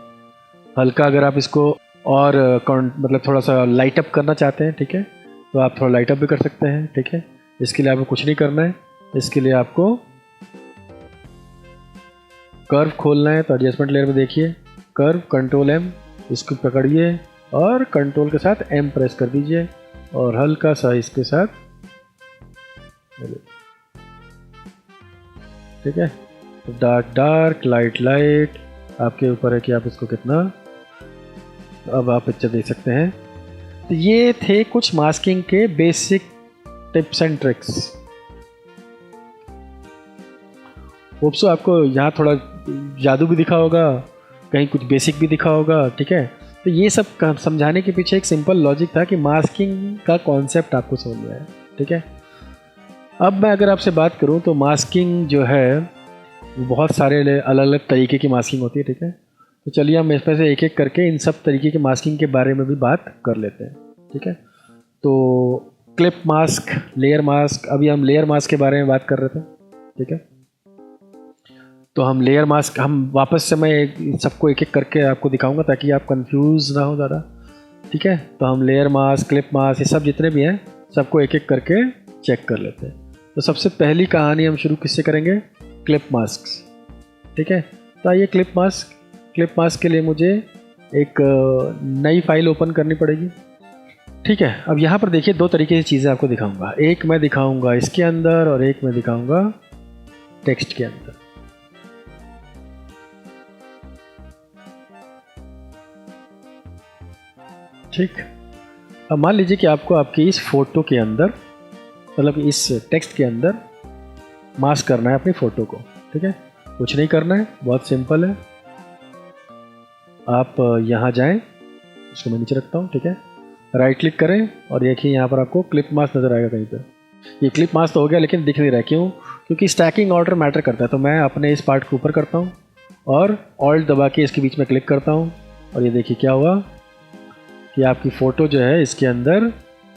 हल्का अगर आप इसको और मतलब थोड़ा सा लाइट अप करना चाहते हैं, ठीक है, तो आप थोड़ा लाइट अप भी कर सकते हैं। ठीक है, इसके लिए आपको कुछ नहीं करना है, इसके लिए आपको कर्व खोलना है। तो एडजस्टमेंट लेयर में देखिए कर्व, कंट्रोल एम, इसको पकड़िए और कंट्रोल के साथ एम प्रेस कर दीजिए और हल्का सा इसके साथ, ठीक है, डार्क डार्क, लाइट लाइट, आपके ऊपर है कि आप इसको कितना, अब आप पिक्चर देख सकते हैं। तो ये थे कुछ मास्किंग के basic tips and tricks. Hope so आपको यहाँ थोड़ा जादू भी दिखा होगा, कहीं कुछ बेसिक भी दिखा होगा। ठीक है, तो ये सब समझाने के पीछे एक सिंपल लॉजिक था कि मास्किंग का कॉन्सेप्ट आपको समझ में आया। ठीक है। अब मैं अगर आपसे बात करूं तो मास्किंग जो है वो बहुत सारे अलग अलग तरीके की मास्किंग होती है, ठीक है। तो चलिए हम इसमें से एक एक करके इन सब तरीके की मास्किंग के बारे में भी बात कर लेते हैं, ठीक है। तो क्लिप मास्क, लेयर मास्क, अभी हम लेयर मास्क के बारे में बात कर रहे थे, ठीक है। तो हम लेयर मास्क, हम वापस से मैं सबको एक एक करके आपको दिखाऊंगा ताकि आप कंफ्यूज ना हो ज़्यादा, ठीक है। तो हम लेयर मास्क, क्लिप मास्क, ये सब जितने भी हैं सबको एक एक करके चेक कर लेते हैं। तो सबसे पहली कहानी हम शुरू किससे करेंगे? क्लिप मास्क, ठीक है। तो आइए क्लिप मास्क के लिए मुझे एक नई फाइल ओपन करनी पड़ेगी, ठीक है। अब यहाँ पर देखिए दो तरीके की चीज़ें आपको दिखाऊंगा, एक मैं दिखाऊंगा इसके अंदर और एक मैं दिखाऊंगा टेक्स्ट के अंदर। ठीक, अब मान लीजिए कि आपको आपकी इस फोटो के अंदर, मतलब इस टेक्स्ट के अंदर मास्क करना है अपनी फ़ोटो को, ठीक है। कुछ नहीं करना है, बहुत सिंपल है। आप यहाँ जाएं, इसको मैं नीचे रखता हूँ, ठीक है। राइट क्लिक करें और देखिए यहाँ पर आपको क्लिप मास्क नज़र आएगा कहीं पर। ये क्लिप मास्क तो हो गया लेकिन दिख नहीं रहा है, क्यों? क्योंकि स्टैकिंग ऑर्डर मैटर करता है। तो मैं अपने इस पार्ट को ऊपर करता हूँ और ऑल्ट दबा के इसके बीच में क्लिक करता हूँ और ये देखिए क्या हुआ कि आपकी फ़ोटो जो है इसके अंदर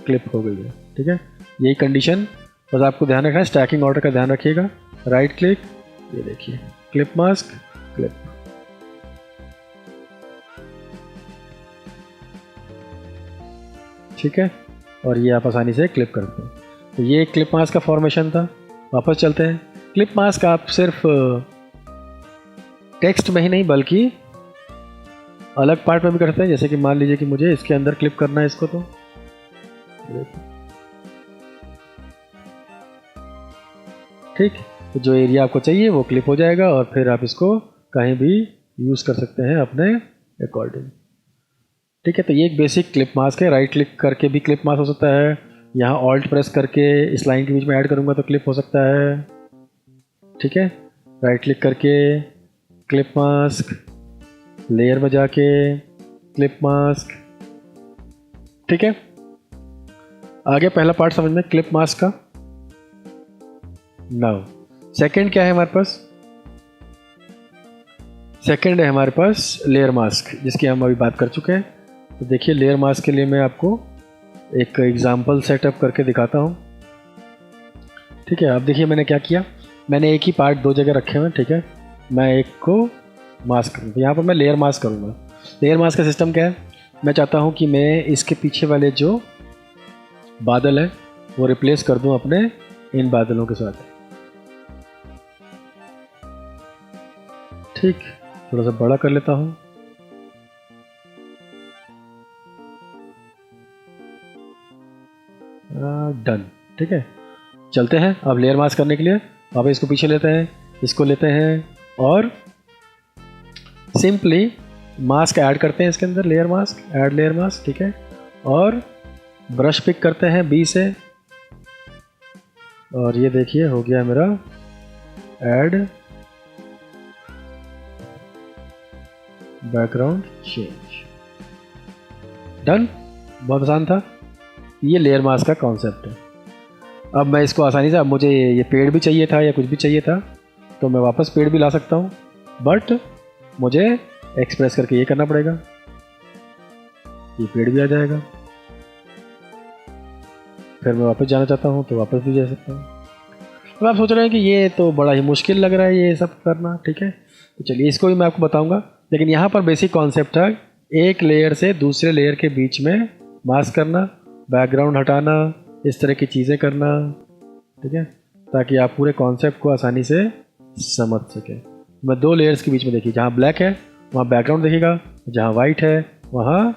क्लिप हो गई है, ठीक है। यही कंडीशन बस आपको ध्यान रखना है, स्टैकिंग ऑर्डर का ध्यान रखिएगा। राइट क्लिक, ये देखिए क्लिप मास्क, क्लिप, ठीक है। और ये आप आसानी से क्लिप करते हैं। तो ये क्लिप मास्क का फॉर्मेशन था। वापस चलते हैं। क्लिप मास्क आप सिर्फ टेक्स्ट में ही नहीं बल्कि अलग पार्ट में भी कर सकते हैं। जैसे कि मान लीजिए कि मुझे इसके अंदर क्लिप करना है इसको, तो ठीक, तो जो एरिया आपको चाहिए वो क्लिप हो जाएगा और फिर आप इसको कहीं भी यूज़ कर सकते हैं अपने अकॉर्डिंग, ठीक है। तो ये एक बेसिक क्लिप मास्क है। राइट क्लिक करके भी क्लिप मास्क हो सकता है, यहाँ ऑल्ट प्रेस करके इस लाइन के बीच में ऐड करूँगा तो क्लिप हो सकता है, ठीक है। राइट क्लिक करके क्लिप मास्क, लेयर में जाके क्लिप मास्क, ठीक है। आगे पहला पार्ट समझ में क्लिप मास्क का। नाउ सेकंड क्या है हमारे पास? सेकंड है हमारे पास लेयर मास्क, जिसकी हम अभी बात कर चुके हैं। तो देखिए लेयर मास्क के लिए मैं आपको एक एग्जांपल सेटअप करके दिखाता हूँ, ठीक है। अब देखिए मैंने क्या किया, मैंने एक ही पार्ट दो जगह रखे हुए हैं, ठीक है। मैं एक को मास्क करूँ तो यहाँ पर मैं लेयर मास्क करूँगा। लेयर मास्क का सिस्टम क्या है? मैं चाहता हूँ कि मैं इसके पीछे वाले जो बादल है वो रिप्लेस कर दूँ अपने इन बादलों के साथ, ठीक। थोड़ा सा बड़ा कर लेता हूँ, डन, ठीक है। चलते हैं अब लेयर मास्क करने के लिए। वापस इसको पीछे लेते हैं, इसको लेते हैं और सिंपली मास्क ऐड करते हैं इसके अंदर, layer mask, add layer mask, ठीक है। और ब्रश पिक करते हैं बी से और ये देखिए हो गया मेरा ऐड बैकग्राउंड चेंज, डन। बहुत आसान था। ये लेयर मास्क का कॉन्सेप्ट है। अब मैं इसको आसानी से, अब मुझे ये पेड़ भी चाहिए था या कुछ भी चाहिए था तो मैं वापस पेड़ भी ला सकता हूँ, बट मुझे एक्सप्रेस करके ये करना पड़ेगा, ये पेड़ भी आ जाएगा। फिर मैं वापस जाना चाहता हूँ तो वापस भी जा सकता हूँ। अब आप सोच रहे हैं कि ये तो बड़ा ही मुश्किल लग रहा है ये सब करना, ठीक है। तो चलिए इसको भी मैं आपको बताऊँगा, लेकिन यहाँ पर बेसिक कॉन्सेप्ट है एक लेयर से दूसरे लेयर के बीच में मास्क करना, बैकग्राउंड हटाना, इस तरह की चीज़ें करना, ठीक है, ताकि आप पूरे कॉन्सेप्ट को आसानी से समझ सकें। मैं दो लेयर्स के बीच में देखिए, जहाँ ब्लैक है वहाँ बैकग्राउंड दिखेगा, जहाँ वाइट है वहाँ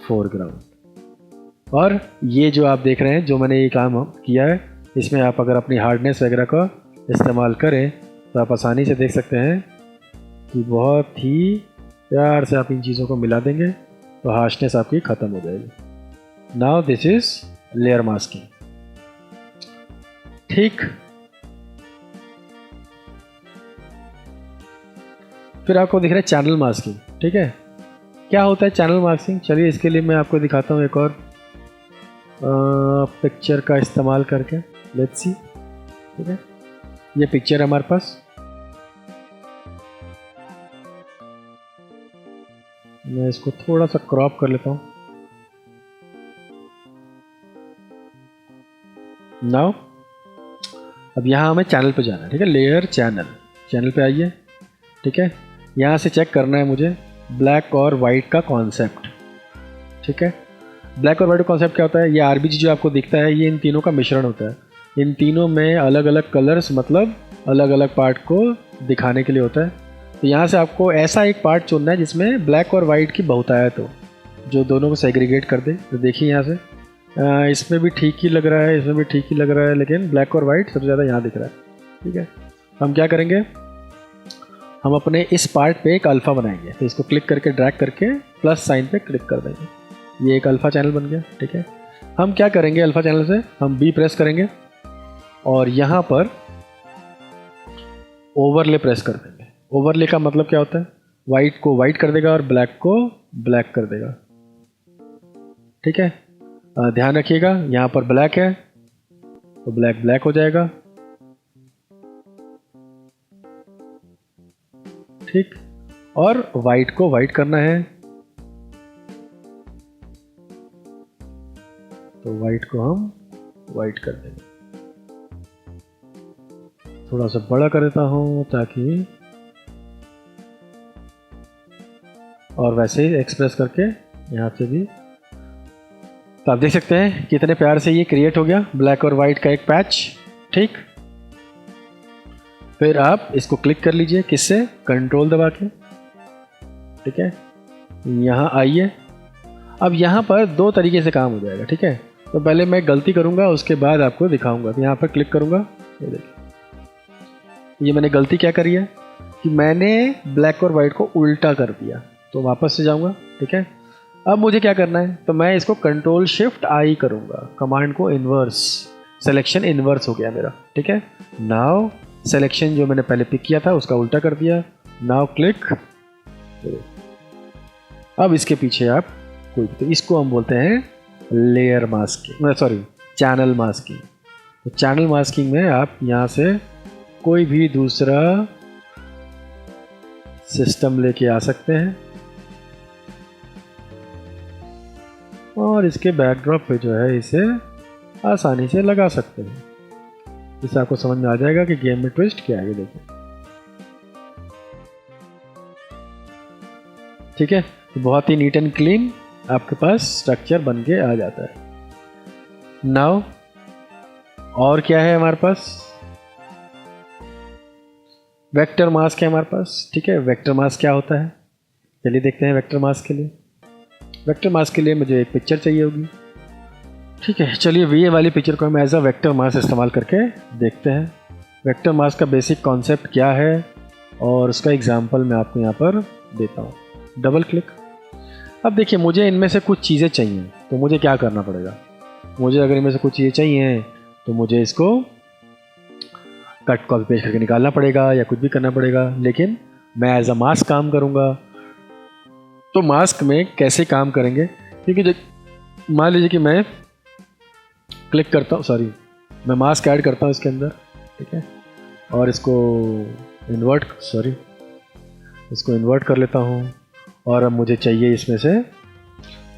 फोरग्राउंड। और ये जो आप देख रहे हैं, जो मैंने ये काम किया है, इसमें आप अगर अपनी हार्डनेस वगैरह का इस्तेमाल करें तो आप आसानी से देख सकते हैं कि बहुत ही प्यार से आप इन चीज़ों को मिला देंगे तो हार्शनेस आपकी ख़त्म हो जाएगी। Now this is layer masking, ठीक। फिर आपको दिख रहा है चैनल मास्किंग, ठीक है। क्या होता है चैनल मास्किंग? चलिए इसके लिए मैं आपको दिखाता हूँ एक और पिक्चर का इस्तेमाल करके लेट्स सी। ठीक है, ये पिक्चर है हमारे पास। मैं इसको थोड़ा सा क्रॉप कर लेता हूँ। नाउ अब यहाँ हमें चैनल पे जाना है। ठीक है, लेयर चैनल पे आइए। ठीक है, यहाँ से चेक करना है मुझे ब्लैक और वाइट का कॉन्सेप्ट। ठीक है, ब्लैक और वाइट का कॉन्सेप्ट क्या होता है? ये आरबीजी जो आपको दिखता है ये इन तीनों का मिश्रण होता है। इन तीनों में अलग अलग कलर्स मतलब अलग अलग पार्ट को दिखाने के लिए होता है। तो यहाँ से आपको ऐसा एक पार्ट चुनना है जिसमें ब्लैक और वाइट की बहुतायत हो, जो दोनों को सेग्रीगेट कर दे। तो देखिए यहाँ से इसमें भी ठीक ही लग रहा है, इसमें भी ठीक ही लग रहा है, लेकिन ब्लैक और वाइट सबसे ज़्यादा यहाँ दिख रहा है। ठीक है, हम क्या करेंगे, हम अपने इस पार्ट पे एक अल्फ़ा बनाएंगे। तो इसको क्लिक करके ड्रैग करके प्लस साइन पे क्लिक कर देंगे। ये एक अल्फ़ा चैनल बन गया। ठीक है, हम क्या करेंगे, अल्फ़ा चैनल से हम बी प्रेस करेंगे और यहाँ पर ओवरले प्रेस कर देंगे। ओवरले का मतलब क्या होता है? वाइट को वाइट कर देगा और ब्लैक को ब्लैक कर देगा। ठीक है, ध्यान रखिएगा यहाँ पर ब्लैक है तो ब्लैक ब्लैक हो जाएगा। ठीक, और वाइट को वाइट करना है तो वाइट को हम वाइट कर देंगे। थोड़ा सा बड़ा कर देता हूं ताकि, और वैसे ही एक्सप्रेस करके यहाँ से भी। तो आप देख सकते हैं कितने प्यार से ये क्रिएट हो गया ब्लैक और वाइट का एक पैच। ठीक, फिर आप इसको क्लिक कर लीजिए, किससे? कंट्रोल दबा के। ठीक है, यहाँ आइए। अब यहाँ पर दो तरीके से काम हो जाएगा। ठीक है, तो पहले मैं गलती करूँगा उसके बाद आपको दिखाऊंगा। तो यहाँ पर क्लिक करूँगा, ये देखिए ये मैंने गलती क्या करी है कि मैंने ब्लैक और वाइट को उल्टा कर दिया। तो वापस से जाऊँगा। ठीक है, अब मुझे क्या करना है, तो मैं इसको कंट्रोल शिफ्ट आई करूँगा, कमांड को इन्वर्स, सिलेक्शन इन्वर्स हो गया मेरा। ठीक है, नाउ सिलेक्शन जो मैंने पहले पिक किया था उसका उल्टा कर दिया। Now click. अब इसके पीछे आप कोई, तो इसको हम बोलते हैं layer masking, sorry channel masking. तो चैनल मास्किंग में आप यहाँ से कोई भी दूसरा सिस्टम लेके आ सकते हैं और इसके बैकड्रॉप पे जो है इसे आसानी से लगा सकते हैं। इससे आपको समझ में आ जाएगा कि गेम में ट्विस्ट क्या है। देखिए, ठीक है, तो बहुत ही नीट एंड क्लीन आपके पास स्ट्रक्चर बन के आ जाता है। नाउ और क्या है हमारे पास? वेक्टर मास्क है हमारे पास। ठीक है, वेक्टर मास्क क्या होता है चलिए देखते हैं। वेक्टर मास्क के लिए, वेक्टर मास्क के लिए मुझे एक पिक्चर चाहिए होगी। ठीक है, चलिए ये वाली पिक्चर को हम एज अ वेक्टर मास्क इस्तेमाल करके देखते हैं। वेक्टर मास्क का बेसिक कॉन्सेप्ट क्या है और उसका एग्जांपल मैं आपको यहाँ पर देता हूँ। Double click. अब देखिए मुझे इनमें से कुछ चीज़ें चाहिए, तो मुझे क्या करना पड़ेगा? मुझे अगर इनमें से कुछ चीज़ें चाहिए तो मुझे इसको कट कॉपी पेस्ट करके निकालना पड़ेगा या कुछ भी करना पड़ेगा। लेकिन मैं एज अ मास्क काम करूँगा। तो मास्क में कैसे काम करेंगे? क्योंकि मान लीजिए कि मैं क्लिक करता हूँ, सॉरी मैं मास्क ऐड करता हूँ इसके अंदर। ठीक है, और इसको इन्वर्ट कर लेता हूँ। और अब मुझे चाहिए इसमें से,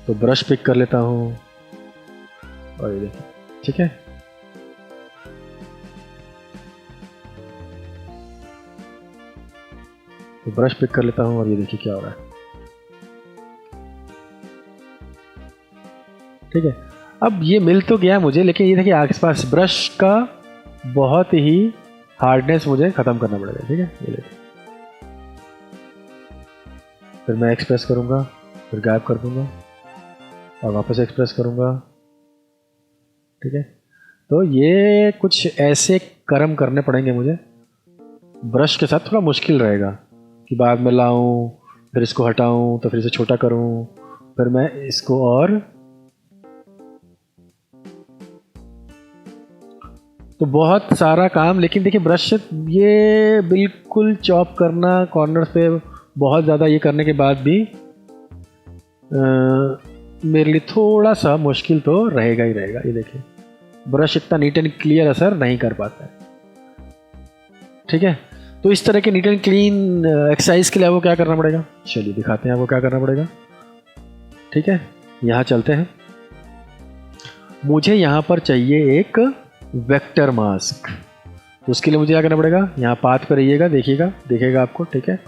तो ब्रश पिक कर लेता हूँ और ये देखिए। ठीक है, तो ब्रश पिक कर लेता हूँ और ये देखिए क्या हो रहा है। ठीक है, अब ये मिल तो गया मुझे, लेकिन ये देखिए आसपास ब्रश का बहुत ही हार्डनेस मुझे ख़त्म करना पड़ेगा। ठीक है, ये देखिए, फिर मैं एक्सप्रेस करूँगा, फिर गायब कर दूँगा और वापस एक्सप्रेस करूँगा। ठीक है, तो ये कुछ ऐसे कर्म करने पड़ेंगे मुझे। ब्रश के साथ थोड़ा मुश्किल रहेगा कि बाद में लाऊं, फिर इसको हटाऊं, तो फिर इसे छोटा करूं, फिर मैं इसको और, तो बहुत सारा काम। लेकिन देखिए ब्रश ये बिल्कुल चॉप करना कॉर्नर्स पे बहुत ज़्यादा, ये करने के बाद भी मेरे लिए थोड़ा सा मुश्किल तो रहेगा ही रहेगा। ये देखिए ब्रश इतना नीट एंड क्लियर असर नहीं कर पाता है। ठीक है, तो इस तरह के नीट एंड क्लीन एक्सरसाइज के लिए आपको क्या करना पड़ेगा, चलिए दिखाते हैं आपको क्या करना पड़ेगा। ठीक है, यहाँ चलते हैं। मुझे यहाँ पर चाहिए एक वेक्टर मास्क, तो उसके लिए मुझे क्या करना पड़ेगा, यहाँ पाथ पर रहिएगा, देखिएगा दिखेगा आपको। ठीक है,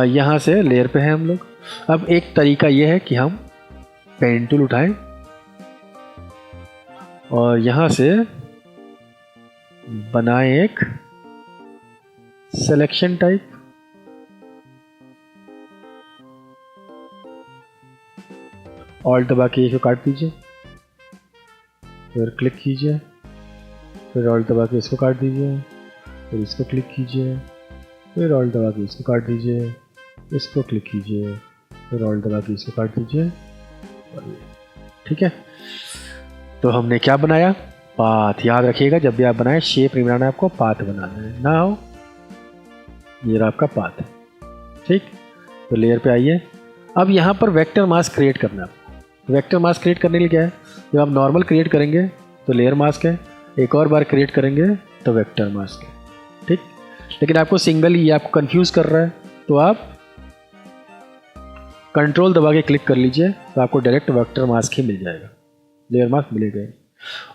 यहाँ से लेयर पे हैं हम लोग। अब एक तरीका ये है कि हम पेन टूल उठाएं और यहाँ से बनाएं एक सिलेक्शन टाइप। ऑल्ट दबा के इसको काट दीजिए, फिर क्लिक कीजिए, फिर ऑल्ट दबा के इसको काट दीजिए, फिर इसको क्लिक कीजिए, फिर ऑल्ट दबा के इसको काट दीजिए, इसको क्लिक कीजिए, फिर ऑल्ट दबा के इसको काट दीजिए। ठीक है, तो हमने क्या बनाया, पाथ। याद रखिएगा जब भी आप बनाएं शेप नहीं बनाना है आपको, पाथ बनाना है ना। हो ये रहा आपका पाथ। ठीक, तो लेयर पे आइए। अब यहाँ पर वेक्टर मास्क क्रिएट करना है आपको। वेक्टर मास्क क्रिएट करने के लिए क्या है, जब आप नॉर्मल क्रिएट करेंगे तो लेयर मास्क है, एक और बार क्रिएट करेंगे तो वेक्टर मास्क है। ठीक, लेकिन आपको सिंगल ही आपको कंफ्यूज कर रहा है तो आप कंट्रोल दबा के क्लिक कर लीजिए, तो आपको डायरेक्ट वेक्टर मास्क ही मिल जाएगा, लेयर मास्क मिलेगा।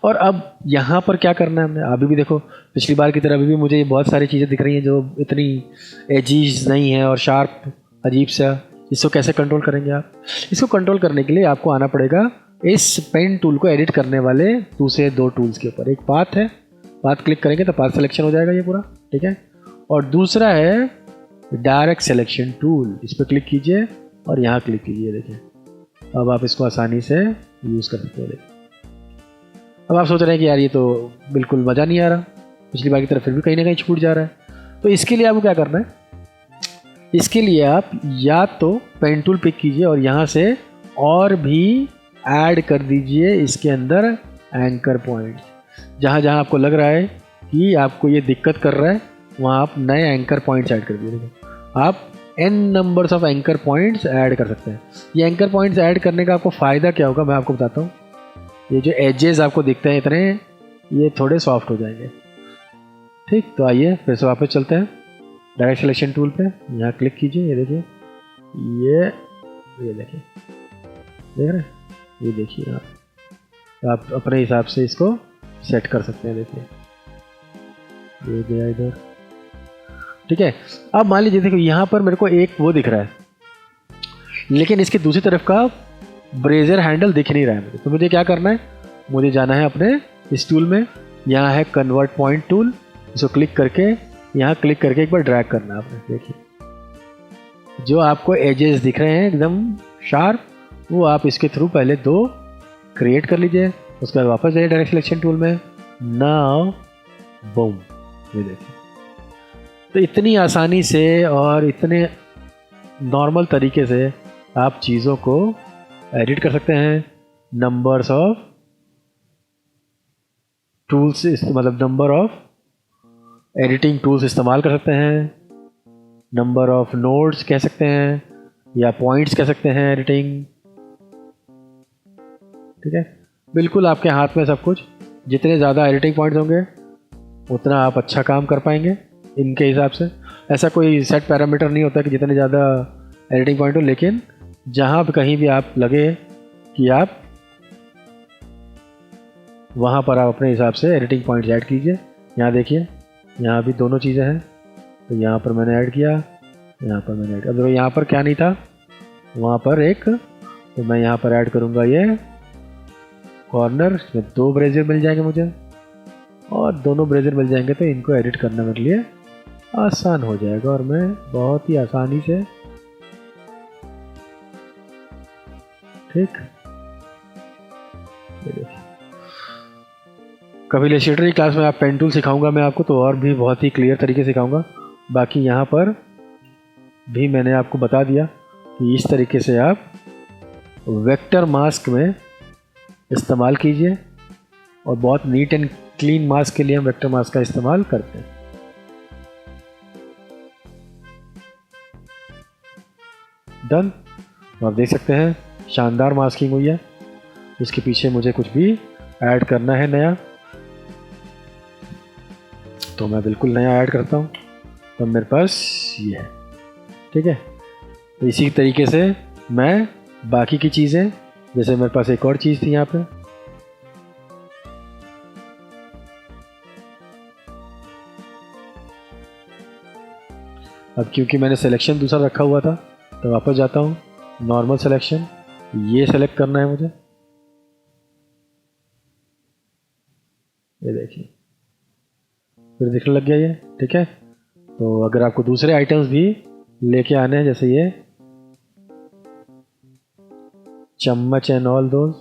और अब यहाँ पर क्या करना है हमने, अभी भी देखो पिछली बार की तरह अभी भी मुझे ये बहुत सारी चीज़ें दिख रही हैं जो इतनी एजीज नहीं है और शार्प अजीब सा। इसको कैसे कंट्रोल करेंगे आप, इसको कंट्रोल करने के लिए आपको आना पड़ेगा इस पेन टूल को एडिट करने वाले दूसरे दो टूल्स के ऊपर। एक पाथ है, पाथ क्लिक करेंगे तो पाथ सिलेक्शन हो जाएगा ये पूरा। ठीक है, और दूसरा है डायरेक्ट सिलेक्शन टूल, इस पर क्लिक कीजिए और यहाँ क्लिक कीजिए। देखिए अब आप इसको आसानी से यूज़ कर सकते हो। देखिए अब आप सोच रहे हैं कि यार ये तो बिल्कुल मज़ा नहीं आ रहा, पिछली बार की तरफ फिर भी कहीं ना कहीं छूट जा रहा है। तो इसके लिए आपको क्या करना है, इसके लिए आप या तो पेन टूल पिक कीजिए और यहाँ से और भी ऐड कर दीजिए इसके अंदर एंकर पॉइंट। जहाँ जहाँ आपको लग रहा है कि आपको ये दिक्कत कर रहा है वहाँ आप नए एंकर पॉइंट्स ऐड कर दीजिए। आप n numbers of anchor points add कर सकते हैं। ये एंकर पॉइंट्स ऐड करने का आपको फ़ायदा क्या होगा मैं आपको बताता हूँ। ये जो एजेस आपको दिखते हैं इतने, ये थोड़े सॉफ्ट हो जाएंगे। ठीक, तो आइए फिर से वापस चलते हैं डायरेक्ट सिलेक्शन टूल पे, यहाँ क्लिक कीजिए। ये देखिए ये देखिए, देख रहे हैं, ये देखिए आप अपने हिसाब से इसको सेट कर सकते हैं। देखिए ये गया इधर। ठीक है, अब मान लीजिए देखो यहाँ पर मेरे को एक वो दिख रहा है लेकिन इसकी दूसरी तरफ का ब्रेजर हैंडल दिख नहीं रहा है मुझे। तो मुझे क्या करना है, मुझे जाना है अपने इस टूल में, यहाँ है कन्वर्ट पॉइंट टूल, इसको क्लिक करके यहाँ क्लिक करके एक बार ड्रैग करना है आपने। देखिए जो आपको एजेस दिख रहे हैं एकदम शार्प, वो आप इसके थ्रू पहले दो क्रिएट कर लीजिए, उसके बाद वापस जाइए डायरेक्ट सिलेक्शन टूल में, नाउ बूम। ये देखिए, तो इतनी आसानी से और इतने नॉर्मल तरीके से आप चीज़ों को एडिट कर सकते हैं। नंबर्स ऑफ टूल्स, मतलब नंबर ऑफ एडिटिंग टूल्स इस्तेमाल कर सकते हैं, नंबर ऑफ नोड्स कह सकते हैं या पॉइंट्स कह सकते हैं एडिटिंग। ठीक है, बिल्कुल आपके हाथ में सब कुछ। जितने ज़्यादा एडिटिंग पॉइंट्स होंगे उतना आप अच्छा काम कर पाएंगे इनके हिसाब से। ऐसा कोई सेट पैरामीटर नहीं होता कि जितने ज़्यादा एडिटिंग पॉइंट हो, लेकिन जहाँ भी कहीं भी आप लगे कि आप वहाँ पर आप अपने हिसाब से एडिटिंग पॉइंट्स ऐड कीजिए। यहाँ देखिए, यहाँ भी दोनों चीज़ें हैं, तो यहाँ पर मैंने ऐड किया, यहाँ पर मैंने ऐड। अब देखो यहाँ पर क्या नहीं था, वहाँ पर एक, तो मैं यहाँ पर ऐड करूँगा ये कॉर्नर में 2 ब्रेजर मिल जाएंगे मुझे, और दोनों ब्रेजर मिल जाएंगे तो इनको एडिट करना मेरे लिए आसान हो जाएगा और मैं बहुत ही आसानी से। ठीक, कभी इलस्ट्रेटर की क्लास में आप पेन टूल सिखाऊंगा मैं आपको, तो और भी बहुत ही क्लियर तरीके से सिखाऊंगा। बाकी यहाँ पर भी मैंने आपको बता दिया कि इस तरीके से आप वेक्टर मास्क में इस्तेमाल कीजिए, और बहुत नीट एंड क्लीन मास्क के लिए हम वेक्टर मास्क का इस्तेमाल करते हैं। डन, आप देख सकते हैं शानदार मास्किंग हुई है। इसके पीछे मुझे कुछ भी ऐड करना है नया, तो मैं बिल्कुल नया ऐड करता हूँ। तो मेरे पास ये है, ठीक है। तो इसी तरीके से मैं बाकी की चीज़ें, जैसे मेरे पास एक और चीज़ थी यहाँ पे, अब क्योंकि मैंने सिलेक्शन दूसरा रखा हुआ था तो वापस जाता हूँ, नॉर्मल सिलेक्शन, ये सेलेक्ट करना है मुझे। ये देखिए फिर दिखने लग गया ये, ठीक है। तो अगर आपको दूसरे आइटम्स भी लेके आने हैं, जैसे ये चम्मच एंड ऑल दोज,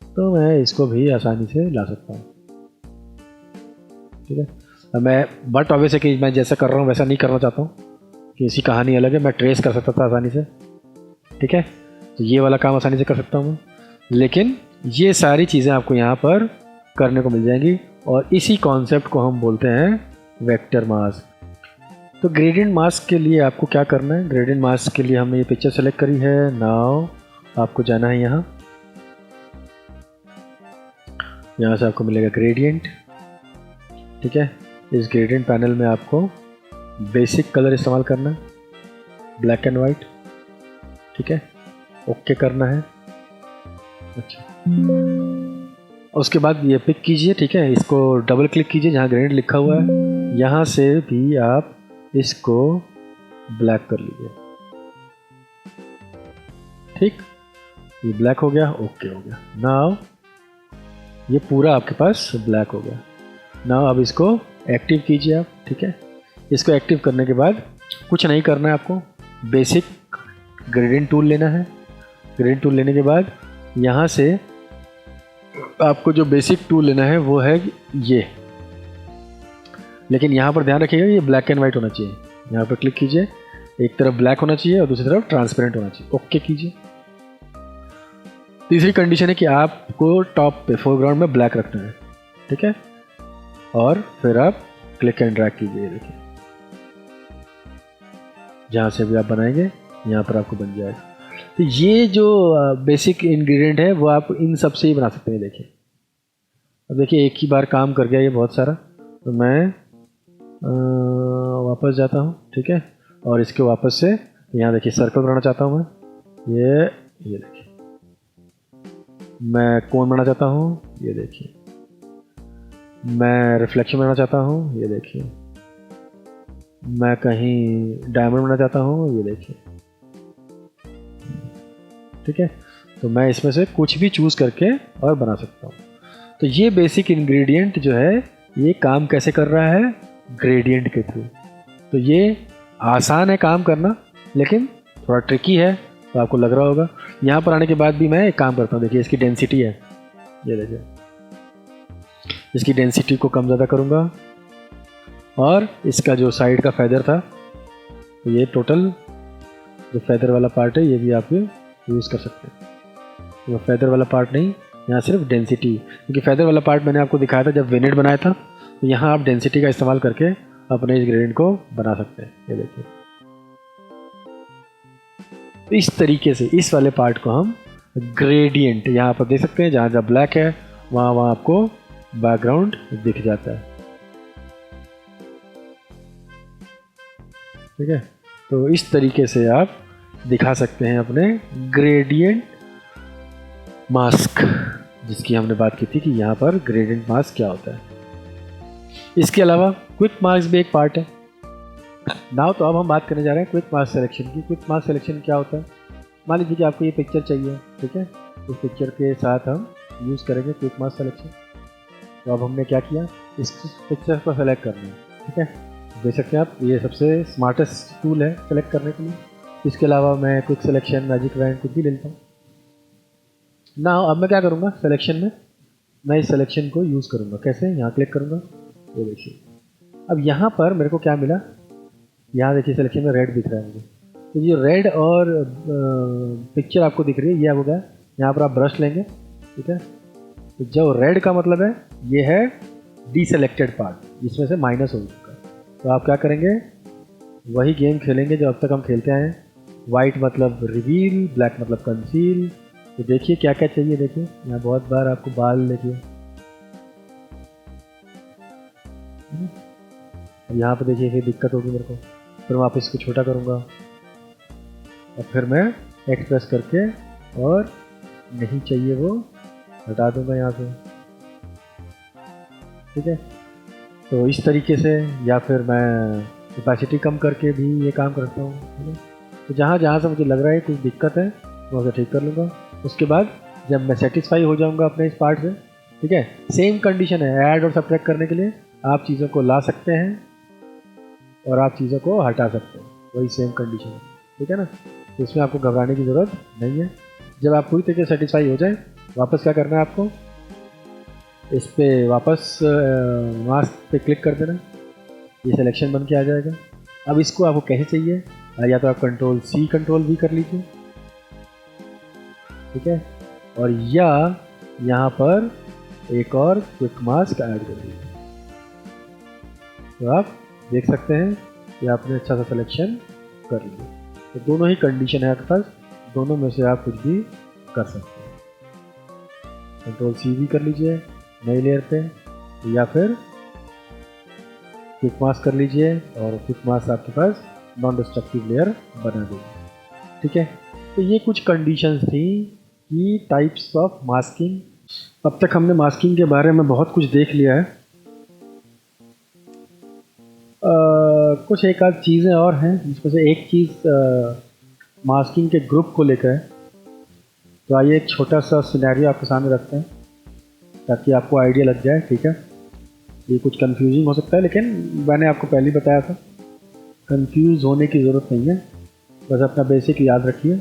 तो मैं इसको भी आसानी से ला सकता हूँ, ठीक है। मैं बट ऑब्वियस है कि मैं जैसा कर रहा हूँ वैसा नहीं करना चाहता हूँ, कि इसकी कहानी अलग है, मैं ट्रेस कर सकता था आसानी से, ठीक है। तो ये वाला काम आसानी से कर सकता हूँ मैं, लेकिन ये सारी चीज़ें आपको यहाँ पर करने को मिल जाएंगी, और इसी कॉन्सेप्ट को हम बोलते हैं वेक्टर मास्क। तो ग्रेडियंट मास्क के लिए आपको क्या करना है, ग्रेडियंट मास्क के लिए हमने ये पिक्चर सेलेक्ट करी है। नाउ आपको जाना है यहाँ, यहाँ से आपको मिलेगा ग्रेडियंट, ठीक है। इस ग्रेडियंट पैनल में आपको बेसिक कलर इस्तेमाल करना है, ब्लैक एंड वाइट, ठीक है। ओके करना है, अच्छा। उसके बाद ये पिक कीजिए, ठीक है। इसको डबल क्लिक कीजिए जहाँ ग्रेडियंट लिखा हुआ है, यहाँ से भी आप इसको ब्लैक कर लीजिए, ठीक। ये ब्लैक हो गया, ओके हो गया। नाउ ये पूरा आपके पास ब्लैक हो गया। नाउ अब इसको एक्टिव कीजिए आप, ठीक है। इसको एक्टिव करने के बाद कुछ नहीं करना है आपको, बेसिक ग्रेडियंट टूल लेना है। ग्रेडियंट टूल लेने के बाद यहाँ से आपको जो बेसिक टूल लेना है वो है ये, लेकिन यहाँ पर ध्यान रखिएगा ये ब्लैक एंड वाइट होना चाहिए। यहाँ पर क्लिक कीजिए, एक तरफ ब्लैक होना चाहिए और दूसरी तरफ ट्रांसपेरेंट होना चाहिए, ओके कीजिए। तीसरी कंडीशन है कि आपको टॉप पे फोरग्राउंड में ब्लैक रखना है, ठीक है। और फिर आप क्लिक एंड ड्रैग कीजिए, देखिए जहाँ से भी आप बनाएंगे यहाँ पर आपको बन जाएगा। तो ये जो बेसिक इंग्रेडिएंट है वो आप इन सब से ही बना सकते हैं। देखिए अब देखिए एक ही बार काम कर गया ये बहुत सारा। तो मैं वापस जाता हूँ, ठीक है। और इसके वापस से यहाँ देखिए सर्कल बनाना चाहता हूँ मैं, ये देखिए। मैं कोन बनाना चाहता हूँ, ये देखिए। मैं रिफ्लेक्शन बनाना चाहता हूँ, ये देखिए। मैं कहीं डायमंड बनाना चाहता हूँ, ये देखिए, ठीक है। तो मैं इसमें से कुछ भी चूज़ करके और बना सकता हूँ। तो ये बेसिक इंग्रेडिएंट जो है ये काम कैसे कर रहा है, ग्रेडियंट के थ्रू। तो ये आसान है काम करना, लेकिन थोड़ा ट्रिकी है, तो आपको लग रहा होगा। यहाँ पर आने के बाद भी मैं एक काम करता हूँ, देखिए इसकी डेंसिटी है, ये देखिए, इसकी डेंसिटी को कम ज़्यादा करूँगा। और इसका जो साइड का फेदर था, तो ये टोटल जो फेदर वाला पार्ट है ये भी आप यूज़ कर सकते हैं। तो फेदर वाला पार्ट नहीं, यहाँ सिर्फ डेंसिटी, क्योंकि फेदर वाला पार्ट मैंने आपको दिखाया था जब विनेट बनाया था। तो यहाँ आप डेंसिटी का इस्तेमाल करके अपने इस ग्रेडियंट को बना सकते हैं, ये देखिए। तो इस तरीके से इस वाले पार्ट को हम ग्रेडियंट यहाँ पर देख सकते हैं, जहाँ जहाँ ब्लैक है वहाँ आपको बैकग्राउंड दिख जाता है, ठीक है। तो इस तरीके से आप दिखा सकते हैं अपने ग्रेडियंट मास्क, जिसकी हमने बात की थी कि यहाँ पर ग्रेडियंट मास्क क्या होता है। इसके अलावा क्विक मास्क भी एक पार्ट है। नाउ तो अब हम बात करने जा रहे हैं क्विक मास्क सिलेक्शन की। क्विक मास्क सिलेक्शन क्या होता है, मान लीजिए कि आपको ये पिक्चर चाहिए, ठीक है। इस पिक्चर के साथ हम यूज़ करेंगे क्विक मास्क सिलेक्शन। तो अब हमने क्या किया, इस पिक्चर को सेलेक्ट करना है, ठीक है। देख सकते हैं आप, ये सबसे स्मार्टेस्ट टूल है सेलेक्ट करने के लिए। इसके अलावा मैं क्विक सिलेक्शन, मैजिक वैन कुछ भी ले लेता हूँ। ना अब मैं क्या करूँगा, सिलेक्शन में मैं इस सिलेक्शन को यूज़ करूँगा। कैसे, यहाँ क्लिक करूँगा, ये देखिए। अब यहाँ पर मेरे को क्या मिला, यहाँ देखिए सिलेक्शन में रेड दिख रहा है मुझे। तो ये रेड और पिक्चर आपको दिख रही है, ये हो गया। यहाँ पर आप ब्रश लेंगे, ठीक है। तो जो रेड का मतलब है ये है डीसेलेक्टेड पार्ट, जिसमें से माइनस हो चुका है। तो आप क्या करेंगे, वही गेम खेलेंगे जो अब तक हम खेलते आए हैं। वाइट मतलब रिवील, ब्लैक मतलब कंसील। तो देखिए क्या क्या चाहिए, देखिए यहाँ बहुत बार आपको बाल देखिए, अब यहाँ पे देखिए फिर दिक्कत होगी मेरे को, फिर मैं वापस इसको छोटा करूँगा और फिर मैं एक्सप्रेस करके और नहीं चाहिए वो हटा दूँगा यहाँ से, ठीक है। तो इस तरीके से, या फिर मैं कैपेसिटी कम करके भी ये काम करता हूँ, ठीक है। तो जहाँ जहाँ से मुझे लग रहा है कुछ दिक्कत है मैं उसे ठीक कर लूँगा। उसके बाद जब मैं सेटिस्फाई हो जाऊँगा अपने इस पार्ट से, ठीक है, सेम कंडीशन है, ऐड और सब्ट्रैक्ट करने के लिए आप चीज़ों को ला सकते हैं और आप चीज़ों को हटा सकते हैं, वही सेम कंडीशन है, ठीक है ना। तो इसमें आपको घबराने की ज़रूरत नहीं है। जब आप पूरी तरीके से सेटिस्फाई हो जाए, वापस क्या करना है आपको, इस पर वापस मास्क पे क्लिक कर देना, ये सिलेक्शन बन के आ जाएगा। अब इसको आपको कैसे चाहिए, या तो आप कंट्रोल सी कंट्रोल वी कर लीजिए, ठीक है, और या यहाँ पर एक और क्विक मास्क ऐड कर दीजिए। तो आप देख सकते हैं कि आपने अच्छा सा सिलेक्शन कर लिया। तो दोनों ही कंडीशन है आपके पास, दोनों में से आप कुछ भी कर सकते हैं। कंट्रोल सी भी कर लीजिए नई लेयर पे, या फिर क्विक मास्क कर लीजिए और क्विक मास्क आपके पास नॉन डिस्ट्रक्टिव लेयर बना देंगे, ठीक है। तो ये कुछ कंडीशंस थी कि टाइप्स ऑफ मास्किंग। अब तक हमने मास्किंग के बारे में बहुत कुछ देख लिया है। कुछ एक आध चीज़ें और हैं, जिसमें से एक चीज़ मास्किंग के ग्रुप को लेकर है। तो आइए एक छोटा सा सिनेरियो आपके सामने रखते हैं ताकि आपको आइडिया लग जाए, ठीक है। ये कुछ कंफ्यूजिंग हो सकता है, लेकिन मैंने आपको पहले ही बताया था, कंफ्यूज होने की ज़रूरत नहीं है, बस अपना बेसिक याद रखिए।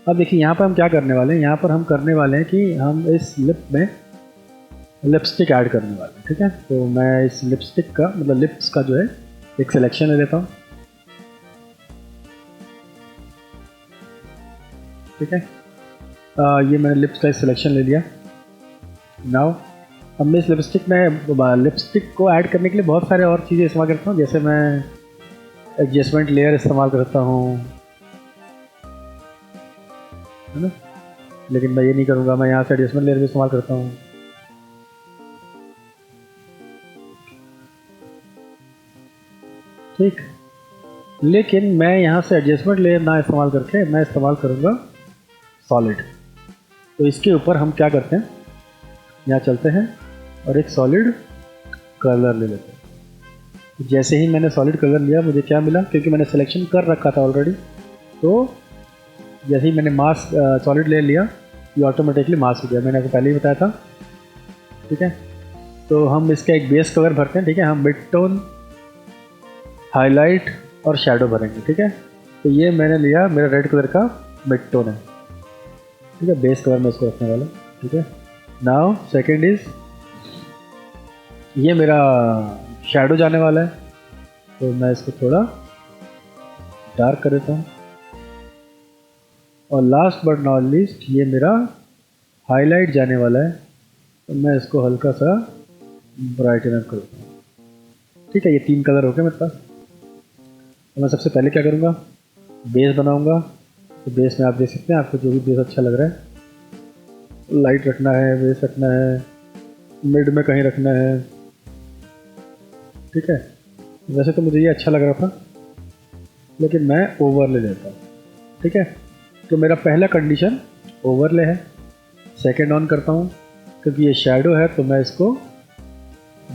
अब देखिए यहाँ पर हम क्या करने वाले हैं, यहाँ पर हम करने वाले हैं कि हम इस लिप में लिपस्टिक ऐड करने वाले हैं, ठीक है। तो मैं इस लिपस्टिक का मतलब लिप्स का जो है एक सिलेक्शन ले लेता हूँ, ठीक है। ये मैंने लिप्स का सिलेक्शन ले लिया। नाउ अब मैं इस लिपस्टिक में लिपस्टिक को ऐड करने के लिए बहुत सारे और चीज़ें इस्तेमाल करता हूँ, जैसे मैं एडजस्टमेंट लेयर इस्तेमाल करता हूँ, है ना, लेकिन मैं ये नहीं करूँगा, मैं यहाँ से एडजस्टमेंट लेयर भी इस्तेमाल करता हूँ, ठीक। लेकिन मैं यहाँ से एडजस्टमेंट लेयर ना इस्तेमाल करके मैं इस्तेमाल करूँगा सॉलिड। तो इसके ऊपर हम क्या करते हैं, यहाँ चलते हैं और एक सॉलिड कलर ले लेते हैं। तो जैसे ही मैंने सॉलिड कलर लिया, मुझे क्या मिला, क्योंकि मैंने सिलेक्शन कर रखा था ऑलरेडी, तो जैसे ही मैंने मास्क सॉलिड ले लिया, ये ऑटोमेटिकली मास्क हो गया, मैंने आपको पहले ही बताया था, ठीक है। तो हम इसका एक बेस कलर भरते हैं, ठीक है। हम मिड टोन, हाईलाइट और शैडो भरेंगे, ठीक है। तो ये मैंने लिया, मेरा रेड कलर का मिड टोन है, ठीक है, बेस कलर में इसको रखने वाला, ठीक है। नाउ सेकंड इज, ये मेरा शैडो जाने वाला है, तो मैं इसको थोड़ा डार्क कर देता हूँ। और लास्ट बट नॉट लीस्ट, ये मेरा हाईलाइट जाने वाला है, तो मैं इसको हल्का सा ब्राइटन अप कर देता हूँ, ठीक है। ये 3 कलर हो गए मेरे पास। तो मैं सबसे पहले क्या करूँगा, बेस बनाऊँगा। तो बेस में आप देख सकते हैं, आपको जो भी बेस अच्छा लग रहा है, लाइट रखना है, बेस रखना है, मिड में कहीं रखना है, ठीक है। वैसे तो मुझे ये अच्छा लग रहा था, लेकिन मैं ओवरले लेता हूँ, ठीक है। तो मेरा पहला कंडीशन ओवरले है। सेकंड ऑन करता हूँ, क्योंकि ये शैडो है तो मैं इसको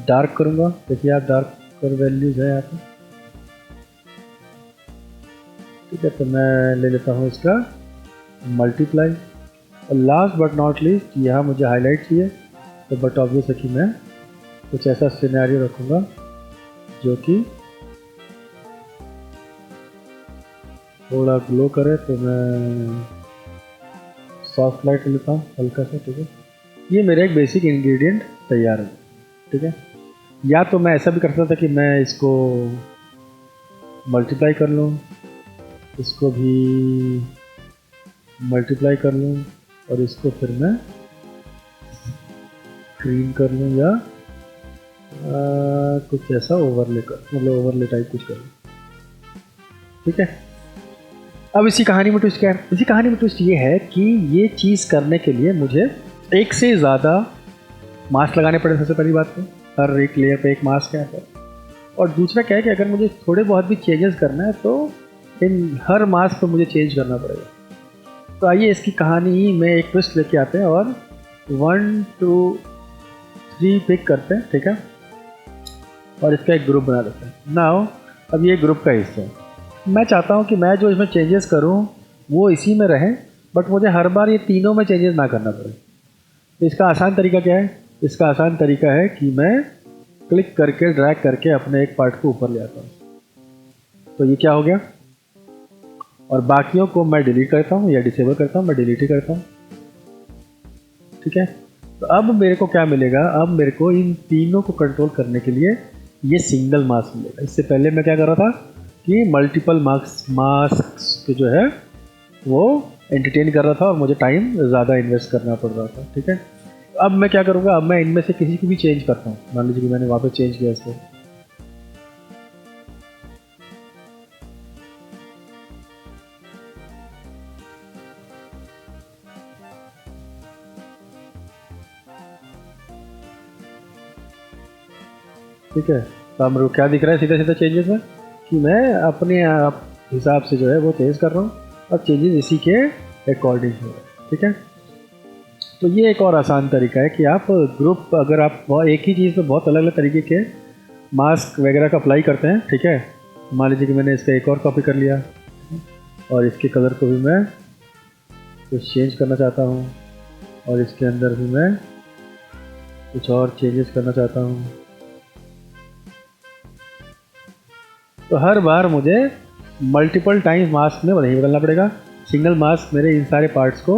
डार्क करूँगा। देखिए आप डार्क कर वैल्यूज है यहाँ पे, ठीक है। तो मैं ले लेता हूँ इसका मल्टीप्लाई। और लास्ट बट नॉट लीस्ट, यहाँ मुझे हाईलाइट चाहिए, तो बट ऑब्वियस है कि मैं कुछ ऐसा सिनेरियो रखूँगा जो कि थोड़ा ग्लो करे, तो मैं सॉफ्ट लाइट लेता हूँ हल्का सा, ठीक है। ये मेरा एक बेसिक इंग्रेडिएंट तैयार है, ठीक है। या तो मैं ऐसा भी कर सकता था कि मैं इसको मल्टीप्लाई कर लूँ, इसको भी मल्टीप्लाई कर लूँ, और इसको फिर मैं स्क्रीन कर लूँ, या कुछ ऐसा ओवरले कर, मतलब ओवरले टाइप कुछ कर लूँ, ठीक है। अब इसी कहानी में ट्विस्ट क्या है? इसी कहानी में ट्विस्ट ये है कि ये चीज़ करने के लिए मुझे एक से ज़्यादा मास्क लगाने पड़े। सबसे पहली बात तो हर एक लेयर पे एक मास्क है पर, और दूसरा क्या है कि अगर मुझे थोड़े बहुत भी चेंजेस करना है तो इन हर मास्क पर मुझे चेंज करना पड़ेगा। तो आइए इसकी कहानी में एक ट्विस्ट लेके आते हैं और 1 2 3 पिक करते हैं, ठीक है, और इसका एक ग्रुप बना देते हैं। नाउ अब ये ग्रुप का हिस्सा है। मैं चाहता हूँ कि मैं जो इसमें चेंजेस करूँ वो इसी में रहें, बट मुझे हर बार ये तीनों में चेंजेस ना करना पड़े। तो इसका आसान तरीका क्या है? इसका आसान तरीका है कि मैं क्लिक करके ड्रैग करके अपने एक पार्ट को ऊपर ले आता हूँ। तो ये क्या हो गया, और बाकियों को मैं डिलीट करता हूँ या डिसेबल करता हूँ, मैं डिलीट ही करता हूँ, ठीक है। तो अब मेरे को क्या मिलेगा? अब मेरे को इन तीनों को कंट्रोल करने के लिए ये सिंगल मास्क मिलेगा। इससे पहले मैं क्या कर रहा था कि मल्टीपल मास्क जो है वो एंटरटेन कर रहा था और मुझे टाइम ज़्यादा इन्वेस्ट करना पड़ रहा था, ठीक है। अब मैं क्या करूँगा? अब मैं इनमें से किसी को भी चेंज करता हूँ। मान लीजिए कि मैंने वहाँ पे चेंज किया इसको, ठीक है। तो अब मेरे को क्या दिख रहा है सीधा सीधा चेंजेस में कि मैं अपने आप हिसाब से जो है वो चेंज कर रहा हूँ और चेंजेस इसी के अकॉर्डिंग हो रहे हैं, ठीक है। तो ये एक और आसान तरीका है कि आप ग्रुप, अगर आप एक ही चीज़ पे बहुत अलग अलग तरीके के मास्क वगैरह का अप्लाई करते हैं, ठीक है। मान लीजिए कि मैंने इसका एक और कॉपी कर लिया और इसके कलर को भी मैं कुछ चेंज करना चाहता हूँ और इसके अंदर भी मैं कुछ और चेंजेस करना चाहता हूँ। तो हर बार मुझे मल्टीपल टाइम्स मास्क में नहीं बदलना पड़ेगा, सिंगल मास्क मेरे इन सारे पार्ट्स को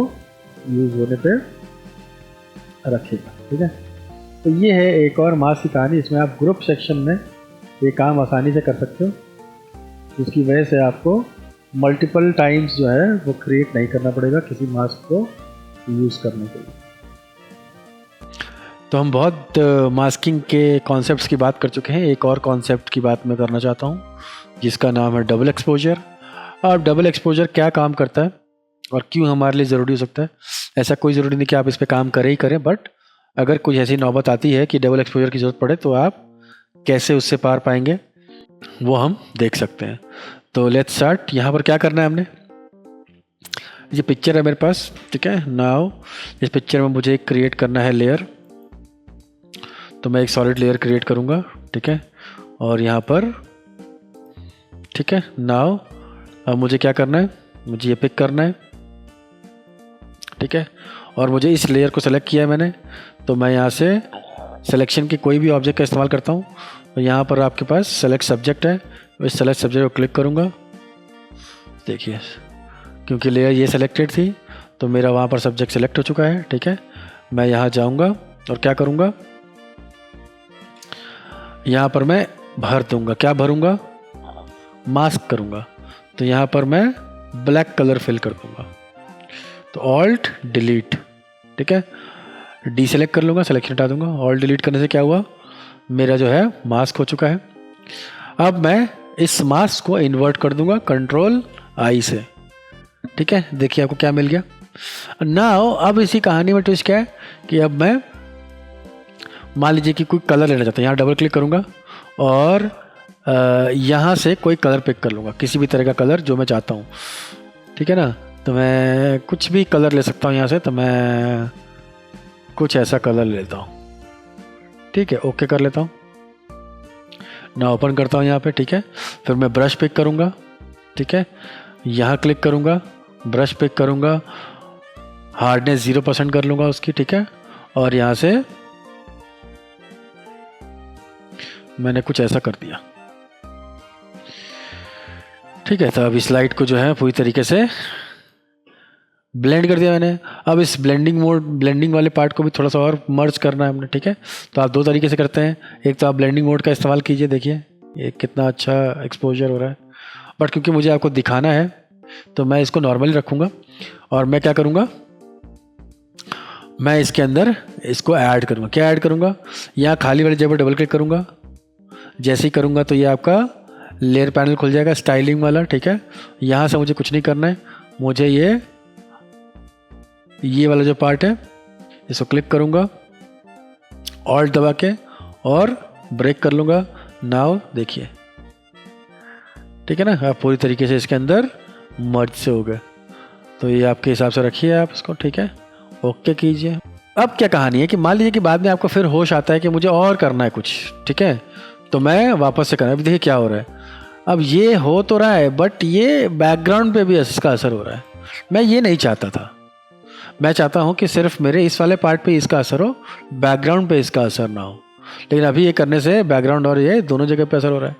यूज़ होने पे रखेगा, ठीक है। तो ये है एक और मास्क की कहानी। इसमें आप ग्रुप सेक्शन में ये काम आसानी से कर सकते हो, जिसकी वजह से आपको मल्टीपल टाइम्स जो है वो क्रिएट नहीं करना पड़ेगा किसी मास्क को यूज़ करने के लिए। तो हम बहुत मास्किंग के कॉन्सेप्ट्स की बात कर चुके हैं। एक और कॉन्सेप्ट की बात मैं करना चाहता हूँ जिसका नाम है डबल एक्सपोजर। अब डबल एक्सपोजर क्या काम करता है और क्यों हमारे लिए ज़रूरी हो सकता है? ऐसा कोई ज़रूरी नहीं कि आप इस पर काम करें ही करें, बट अगर कुछ ऐसी नौबत आती है कि डबल एक्सपोजर की ज़रूरत पड़े तो आप कैसे उससे पार पाएंगे वो हम देख सकते हैं। तो लेट्स स्टार्ट। यहाँ पर क्या करना है हमने, ये पिक्चर है मेरे पास, ठीक है। नाउ इस पिक्चर में मुझे क्रिएट करना है लेयर, तो मैं एक सॉलिड लेयर क्रिएट करूँगा, ठीक है। और यहाँ पर, ठीक है। नाउ अब मुझे क्या करना है, मुझे ये पिक करना है, ठीक है। और मुझे इस लेयर को सेलेक्ट किया है मैंने, तो मैं यहाँ से सिलेक्शन की कोई भी ऑब्जेक्ट का इस्तेमाल करता हूँ। तो यहाँ पर आपके पास सेलेक्ट सब्जेक्ट है, इस सेलेक्ट सब्जेक्ट को क्लिक करूँगा। देखिए क्योंकि लेयर ये सेलेक्टेड थी तो मेरा वहाँ पर सब्जेक्ट सेलेक्ट हो चुका है, ठीक है। मैं यहाँ जाऊँगा और क्या करूँगा, यहाँ पर मैं भर दूँगा। क्या भरूँगा? मास्क करूँगा। तो यहाँ पर मैं ब्लैक कलर फिल कर दूँगा। तो ऑल्ट डिलीट, ठीक है, डी सेलेक्ट कर लूँगा, सिलेक्शन हटा दूँगा। ऑल्ट डिलीट करने से क्या हुआ, मेरा जो है मास्क हो चुका है। अब मैं इस मास्क को इन्वर्ट कर दूँगा कंट्रोल आई से, ठीक है। देखिए आपको क्या मिल गया। नाउ अब इसी कहानी में ट्विस्ट क्या है कि अब मैं मान लीजिए कि कोई कलर लेना चाहता हूँ, यहाँ डबल क्लिक करूँगा और यहाँ से कोई कलर पिक कर लूँगा, किसी भी तरह का कलर जो मैं चाहता हूँ, ठीक है ना। तो मैं कुछ भी कलर ले सकता हूँ यहाँ से, तो मैं कुछ ऐसा कलर लेता हूँ, ठीक है। ओके कर लेता हूँ। ना ओपन करता हूँ यहाँ पे, ठीक है। फिर मैं ब्रश पिक करूँगा, ठीक है। यहाँ क्लिक करूँगा, ब्रश पिक करूँगा, हार्डनेस 0% कर लूँगा उसकी, ठीक है। और यहाँ से मैंने कुछ ऐसा कर दिया, ठीक है। तो अब इस लाइट को जो है पूरी तरीके से ब्लेंड कर दिया मैंने। अब इस ब्लेंडिंग वाले पार्ट को भी थोड़ा सा और मर्ज करना है हमने, ठीक है। तो आप दो तरीके से करते हैं, एक तो आप ब्लेंडिंग मोड का इस्तेमाल कीजिए, देखिए ये कितना अच्छा एक्सपोजर हो रहा है। बट क्योंकि मुझे आपको दिखाना है तो मैं इसको नॉर्मली रखूँगा और मैं क्या करूँगा, मैं इसके अंदर इसको ऐड करूँगा। क्या ऐड करूँगा, यहाँ खाली वाली जगह पर डबल क्लिक करूँगा। जैसे ही करूँगा तो ये आपका लेयर पैनल खुल जाएगा स्टाइलिंग वाला, ठीक है। यहाँ से मुझे कुछ नहीं करना है, मुझे ये वाला जो पार्ट है इसको क्लिक करूँगा, ऑल्ट दबा के और ब्रेक कर लूँगा। नाउ देखिए, ठीक है ना, आप पूरी तरीके से इसके अंदर मर्ज से हो गए। तो ये आपके हिसाब से रखिए आप इसको, ठीक है, ओके कीजिए। अब क्या कहानी है कि मान लीजिए कि बाद में आपको फिर होश आता है कि मुझे और करना है कुछ, ठीक है, तो मैं वापस से करना। अभी देखिए क्या हो रहा है, अब ये हो तो रहा है बट ये बैकग्राउंड पे भी इसका असर हो रहा है। मैं ये नहीं चाहता था, मैं चाहता हूँ कि सिर्फ मेरे इस वाले पार्ट पे इसका असर हो, बैकग्राउंड पे इसका असर ना हो। लेकिन अभी ये करने से बैकग्राउंड और ये दोनों जगह पे असर हो रहा है।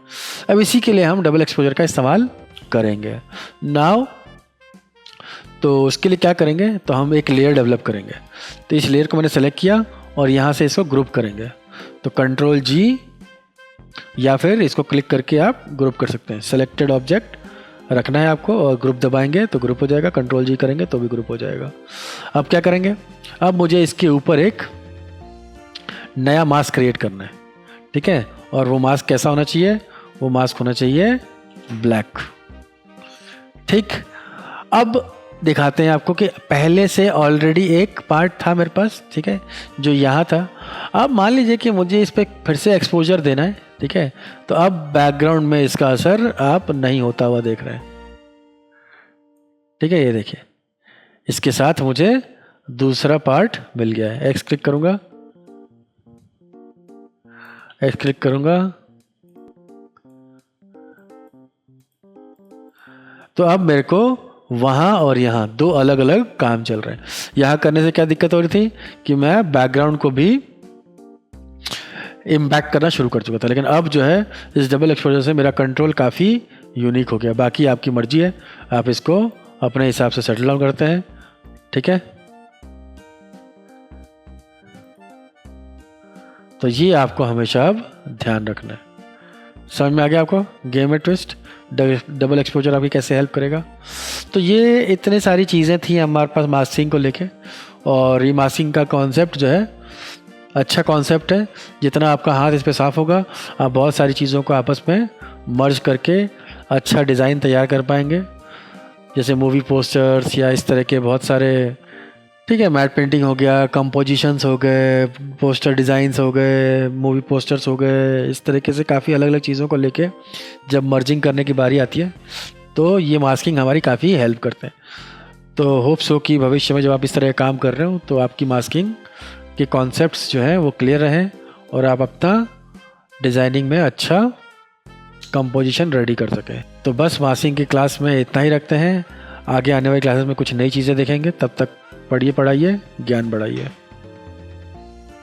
अब इसी के लिए हम डबल एक्सपोजर का इस्तेमाल करेंगे। नाउ तो उसके लिए क्या करेंगे, तो हम एक लेयर डेवलप करेंगे। तो इस लेयर को मैंने सेलेक्ट किया और यहाँ से इसको ग्रुप करेंगे। तो कंट्रोल जी या फिर इसको क्लिक करके आप ग्रुप कर सकते हैं। सेलेक्टेड ऑब्जेक्ट रखना है आपको और ग्रुप दबाएंगे तो ग्रुप हो जाएगा, कंट्रोल जी करेंगे तो भी ग्रुप हो जाएगा। अब क्या करेंगे, अब मुझे इसके ऊपर एक नया मास्क क्रिएट करना है, ठीक है। और वो मास्क कैसा होना चाहिए, वो मास्क होना चाहिए ब्लैक, ठीक। अब दिखाते हैं आपको कि पहले से ऑलरेडी एक पार्ट था मेरे पास, ठीक है, जो यहाँ था। अब मान लीजिए कि मुझे इस पर फिर से एक्सपोजर देना है, ठीक है, तो अब बैकग्राउंड में इसका असर आप नहीं होता हुआ देख रहे हैं, ठीक है। ये देखिए, इसके साथ मुझे दूसरा पार्ट मिल गया है। एक्स क्लिक करूँगा, एक्स क्लिक करूँगा, तो अब मेरे को वहाँ और यहाँ दो अलग अलग काम चल रहे हैं। यहाँ करने से क्या दिक्कत हो रही थी कि मैं बैकग्राउंड को भी इम्पैक्ट करना शुरू कर चुका था, लेकिन अब जो है इस डबल एक्सपोजर से मेरा कंट्रोल काफ़ी यूनिक हो गया। बाकी आपकी मर्जी है, आप इसको अपने हिसाब से सेटल डाउन करते हैं, ठीक है। तो ये आपको हमेशा अब ध्यान रखना है। समझ में आ गया आपको गेम में ट्विस्ट, डबल एक्सपोजर आपकी कैसे हेल्प करेगा। तो ये इतने सारी चीज़ें थी हमारे पास मास्किंग को लेके, और ये मास्किंग का कॉन्सेप्ट जो है अच्छा कॉन्सेप्ट है। जितना आपका हाथ इस पर साफ होगा, आप बहुत सारी चीज़ों को आपस में मर्ज करके अच्छा डिज़ाइन तैयार कर पाएंगे, जैसे मूवी पोस्टर्स या इस तरह के बहुत सारे, ठीक है, मैट पेंटिंग हो गया, कंपोजिशंस हो गए, पोस्टर डिज़ाइंस हो गए, मूवी पोस्टर्स हो गए। इस तरीके से काफ़ी अलग अलग चीज़ों को लेके जब मर्जिंग करने की बारी आती है तो ये मास्किंग हमारी काफ़ी हेल्प करते हैं। तो होप्स हो कि भविष्य में जब आप इस तरह का काम कर रहे हो तो आपकी मास्किंग के कॉन्सेप्ट्स जो हैं वो क्लियर रहें और आप अपना डिज़ाइनिंग में अच्छा कंपोजिशन रेडी कर सकें। तो बस मास्किंग की क्लास में इतना ही रखते हैं। आगे आने वाली क्लासेस में कुछ नई चीज़ें देखेंगे। तब तक पढ़िए, पढ़ाइए, ज्ञान बढ़ाइए।